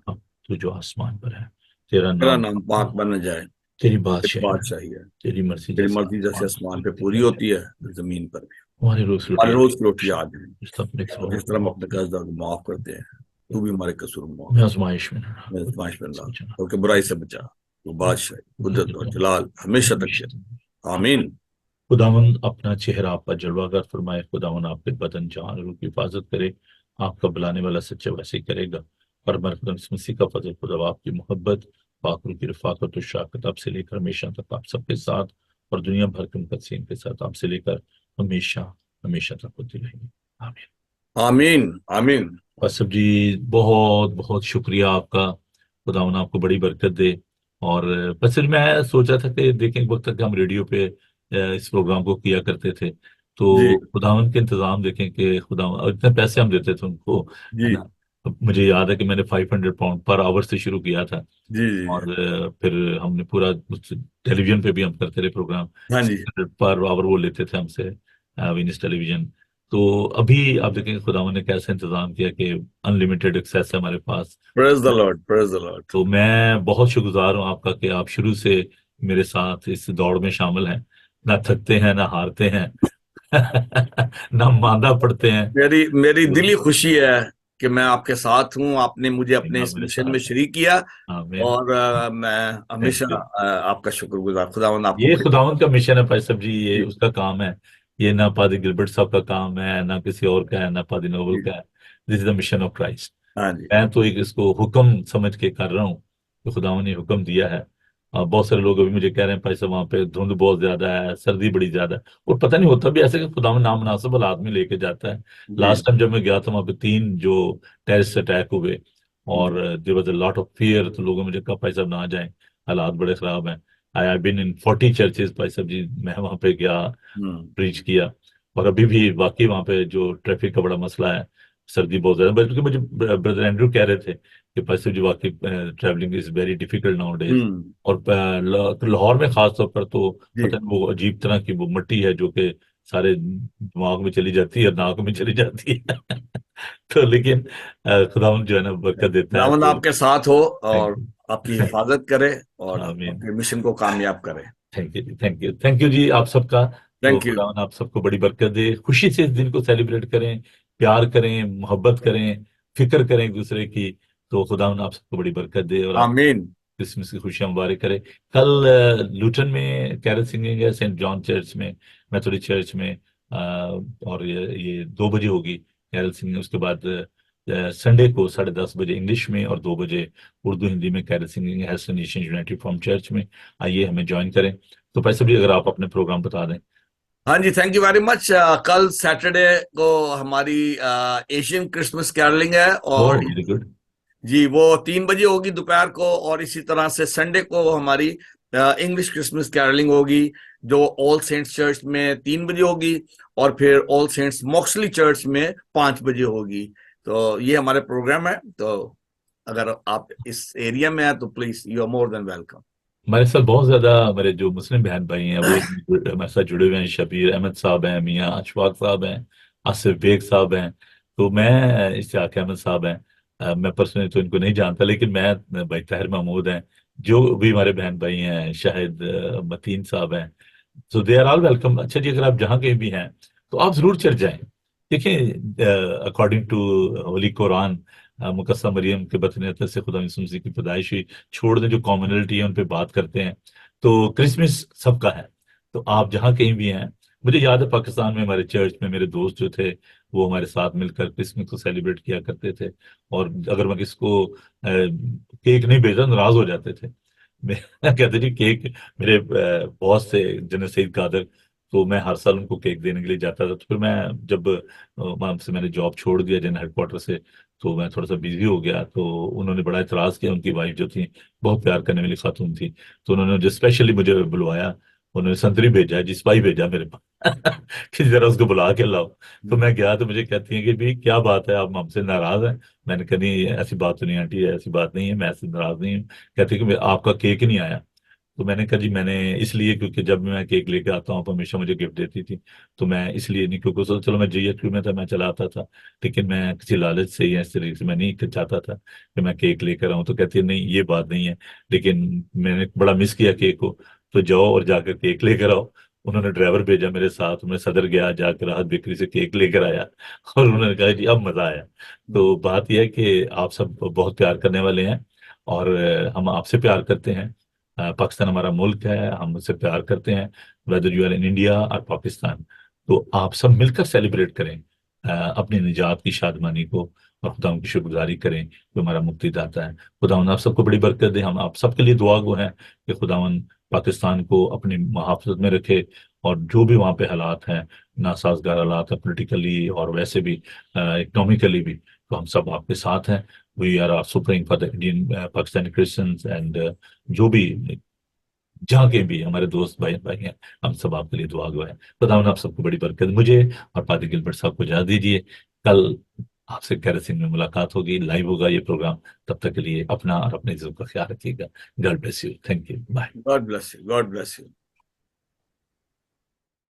तू जो आसमान पर है, तेरा तेरा नाम नाम पाक बन जाए, तेरी बादशाही बादशाही है, तेरी मर्जी तेरी मर्जी जैसे आसमान पे पूरी होती है जमीन पर भी। हमारे रोज हमारे रोज की रोटी आज है, जिस तरह हम अपने कर्जदार को माफ करते हैं, तू भी हमारे कसूर माफ में आजमाइश में ना में आजमाइश में ला, बल्कि बुराई से बचा। तू बादशाही, कुदरत और जलाल हमेशा तक है, आमीन। खुदावन अपना चेहरा आप पर जलवागर फरमाए, खुदावन आपके बदन जान रूह की हिफाजत करे, आपका बुलाने वाला सच्चा वैसे करेगा। और मसीह का फजल, खुदा आपकी मोहब्बत, पाक रूह की रफाकत और शाकत आपसे लेकर हमेशा तक आप सबके साथ और दुनिया भर के मुकद्दसीन के साथ आपसे लेकर हमेशा हमेशा तक होती रहेगी, आमीन। आमीन आमीन। असफ जी, बहुत बहुत शुक्रिया आपका। खुदावन आपको बड़ी बरकत दे। और बस मैं सोचा था कि देखें, एक वक्त तक हम रेडियो पे इस प्रोग्राम को किया करते थे, तो खुदावन के इंतजाम देखें कि खुदावन इतने पैसे हम देते थे उनको, है ना। मुझे याद है कि मैंने 500 पाउंड पर आवर से शुरू किया था। जी। और फिर हमने पूरा टेलीविजन पे भी हम करते रहे प्रोग्राम, हाँ जी। पर आवर वो लेते थे हमसे विनिस टेलीविजन। तो अभी आप देखेंगे खुदावन ने कैसे इंतजाम किया कि अनलिमिटेड एक्सेस है हमारे पास। Praise the lord, praise the lord. तो मैं बहुत शुक्रगुजार हूँ आपका कि आप शुरू से मेरे साथ इस दौड़ में शामिल हैं। ना थकते हैं ना हारते हैं ना मांदा पड़ते हैं। मेरी मेरी तो दिली खुशी है कि मैं आपके साथ हूँ, आपने मुझे अपने आप इस मेरे मिशन में साथ हैं। शरीक किया। आमीन। और मैं हमेशा थैंक यू। आपका शुक्रगुजार, खुदावंद आपको ये बड़ी। खुदावंद का मिशन है भाई साहब जी, ये जी उसका काम है। ये ना पादी गिलबर्ट साहब का काम है, ना किसी और का है, ना पादी नोबल जी। का है। This is the mission of Christ. हाँ जी। मैं तो एक इसको हुक्म समझ के कर रहा हूँ, तो खुदावंद ने हुक्म दिया है। बहुत सारे लोग अभी मुझे कह रहे हैं भाई साहब वहाँ पे धुंध बहुत ज्यादा है, सर्दी बड़ी ज्यादा है, और पता नहीं होता भी ऐसे कि खुदावंद नामनासिब आदमी लेके जाता है। जी लास्ट टाइम जब मैं गया था वहाँ पे 3 जो टेररिस्ट अटैक हुए, और जी। There was a lot of fear, तो लोगों ने मुझे कहा भाई साहब ना जाएं, हालात बड़े खराब हैं। I have been in 40 churches भाई साहब जी, मैं वहाँ पे गया, हम्म प्रीच किया। और अभी भी वाकई वहाँ पे जो ट्रैफिक का बड़ा मसला है, सर्दी बहुत ज्यादा, बल्कि मुझे ब्रदर एंड्रू कह रहे थे कि भाई साहब जी वाकई travelling is very difficult nowadays. Hmm. और लाहौर में खास तौर पर तो जी। पता नहीं वो अजीब तरह की वो मिट्टी है जो कि सारे दिमाग में चली जाती है, नाक में चली जाती है तो लेकिन खुदावंद जो है ना बरकत देता है, खुदावंद तो आपके साथ हो थैंक और यू। आपकी हिफाजत करे और आमीन। आपके मिशन को कामयाब करे। थैंक यू जी, थैंक यू, थैंक यू जी आप सबका। तो थैंक यू। खुदावन आप सबको बड़ी बरकत दे, खुशी से इस दिन को सेलिब्रेट करें, प्यार करें, मोहब्बत करें, फिक्र करें एक दूसरे की। तो खुदावन आप सबको बड़ी बरकत दे, और आप आमीन। क्रिसमस की खुशियां मुबारक करे। कल लूटन में कैरल सिंगिंग है, सेंट जॉन चर्च में, मेथोडिस्ट चर्च में। और ये 2 बजे होगी कैरल सिंगिंग। उसके बाद संडे को 10:30 बजे इंग्लिश में, और 2 बजे उर्दू हिंदी में कैरल सिंगिंग है, health nation United from church में। आइए हमें ज्वाइन करें। तो पैसे भी अगर आप अपने प्रोग्राम बता दें। हाँ जी, थैंक यू वेरी मच। कल सैटरडे को हमारी एशियन क्रिसमस कैरलिंग है, ओह और वेरी गुड। जी वो 3 बजे होगी दोपहर को। और इसी तरह से संडे को हमारी इंग्लिश क्रिसमस कैरलिंग होगी, जो ऑल सेंट्स चर्च में 3 बजे होगी, और फिर ऑल सेंट्स मॉक्सली चर्च में 5 बजे होगी। तो ये हमारे प्रोग्राम है। तो अगर आप इस एरिया में हैं तो please you are more than welcome. हमारे साथ बहुत ज्यादा हमारे जो मुस्लिम बहन भाई हैं वो हमारे साथ जुड़े हुए हैं। शबीर अहमद साहब हैं, मियाँ अशफाक साहब हैं, आसिफ बेग साहब हैं, तो मैं इश्तियाक अहमद साहब हैं। मैं पर्सनली तो इनको नहीं जानता, लेकिन मैं भाई ताहिर महमूद हैं, जो भी हमारे बहन भाई हैं, शाहिद मतीन साहब हैं। सो दे आर ऑल वेलकम। अच्छा जी, अगर आप जहाँ कहीं भी हैं तो आप जरूर चर्च जाएं। देखिए अकॉर्डिंग टू होली कुरान, मुकद्दस मरियम के बतने से खुदा यीशु मसीह की पैदाइश हुई, छोड़ दें जो कॉमनलिटी है उन पे बात करते हैं। तो क्रिसमस सबका है। तो आप जहाँ कहीं भी हैं, मुझे याद है पाकिस्तान में हमारे चर्च में मेरे दोस्त जो थे, वो हमारे साथ मिलकर क्रिसमस को सेलिब्रेट किया करते थे। और अगर मैं किसको केक नहीं भेजा नाराज हो जाते थे। मैं कहते जी केक, मेरे बॉस थे जनरल सईद कादर, तो मैं हर साल उनको केक देने के लिए जाता था। तो फिर मैं जब वहां से मैंने जॉब छोड़ दिया जनरल हेडक्वार्टर से, तो मैं थोड़ा सा बिजी हो गया। तो उन्होंने बड़ा इतराज किया, उनकी वाइफ जो थी बहुत प्यार करने वाली खातून थी, तो उन्होंने जो स्पेशली मुझे बुलवाया, उन्होंने संतरी भेजा, जिसपाई भेजा मेरे पास कि जरा उसको बुला के लाओ। तो मैं गया, तो मुझे कहती है कि भाई क्या बात है, आप हमसे नाराज हैं। मैंने कहा नहीं ऐसी बात तो नहीं आंटी, ऐसी बात नहीं है, मैं ऐसे नाराज नहीं हूँ। कहती है कि आपका केक नहीं आया। तो मैंने कहा जी मैंने इसलिए, क्योंकि जब मैं केक लेके आता हूँ आप हमेशा मुझे गिफ्ट देती थी, तो मैं इसलिए नहीं, क्योंकि चलो मैं JHQ में था, मैं चला आता था, लेकिन मैं किसी लालच से या इस तरीके से मैं नहीं चाहता था कि मैं केक लेकर आऊँ। तो कहती है नहीं ये बात नहीं है, लेकिन मैंने बड़ा मिस किया केक को, तो जाओ और जाकर केक लेकर आओ। उन्होंने ड्राइवर भेजा मेरे साथ, मैं सदर गया, जाकर राहत बेकरी से केक लेकर आया और उन्होंने कहा जी अब मजा आया। तो बात यह है कि आप सब बहुत प्यार करने वाले हैं, और हम आपसे प्यार करते हैं। पाकिस्तान हमारा मुल्क है, हम उससे प्यार करते हैं, whether you are in India और पाकिस्तान। तो आप सब मिलकर सेलिब्रेट करें अपनी निजात की शादमानी को, और खुदा उनकी शुक्रगुजारी करें जो हमारा मुक्तिदाता है। खुदावन आप सबको बड़ी बरकत दे। हम आप सबके लिए दुआ गो हैं कि खुदावन पाकिस्तान को अपनी मुहाफ़ज़त में रखे, और जो भी वहाँ पे हालात हैं, नासाजगार हालात हैं पोलिटिकली और वैसे भी इकोनॉमिकली भी, तो हम सब आपके साथ हैं। We are also praying for the Indian Pakistani Christians and जो भी जहाँ के भी हमारे दोस्त भाई भाई हैं, हम सब आपके लिए दुआ गो है। खुदावन आप सबको बड़ी बरकत। मुझे और पादी गिलबर्ट साहब को इजाजत दीजिए। कल आपसे कैरसिंग में मुलाकात होगी, लाइव होगा ये प्रोग्राम। तब तक के लिए अपना और अपने इज्जत का ख्याल रखिएगा। God bless you, thank you, bye. God bless you, God bless you.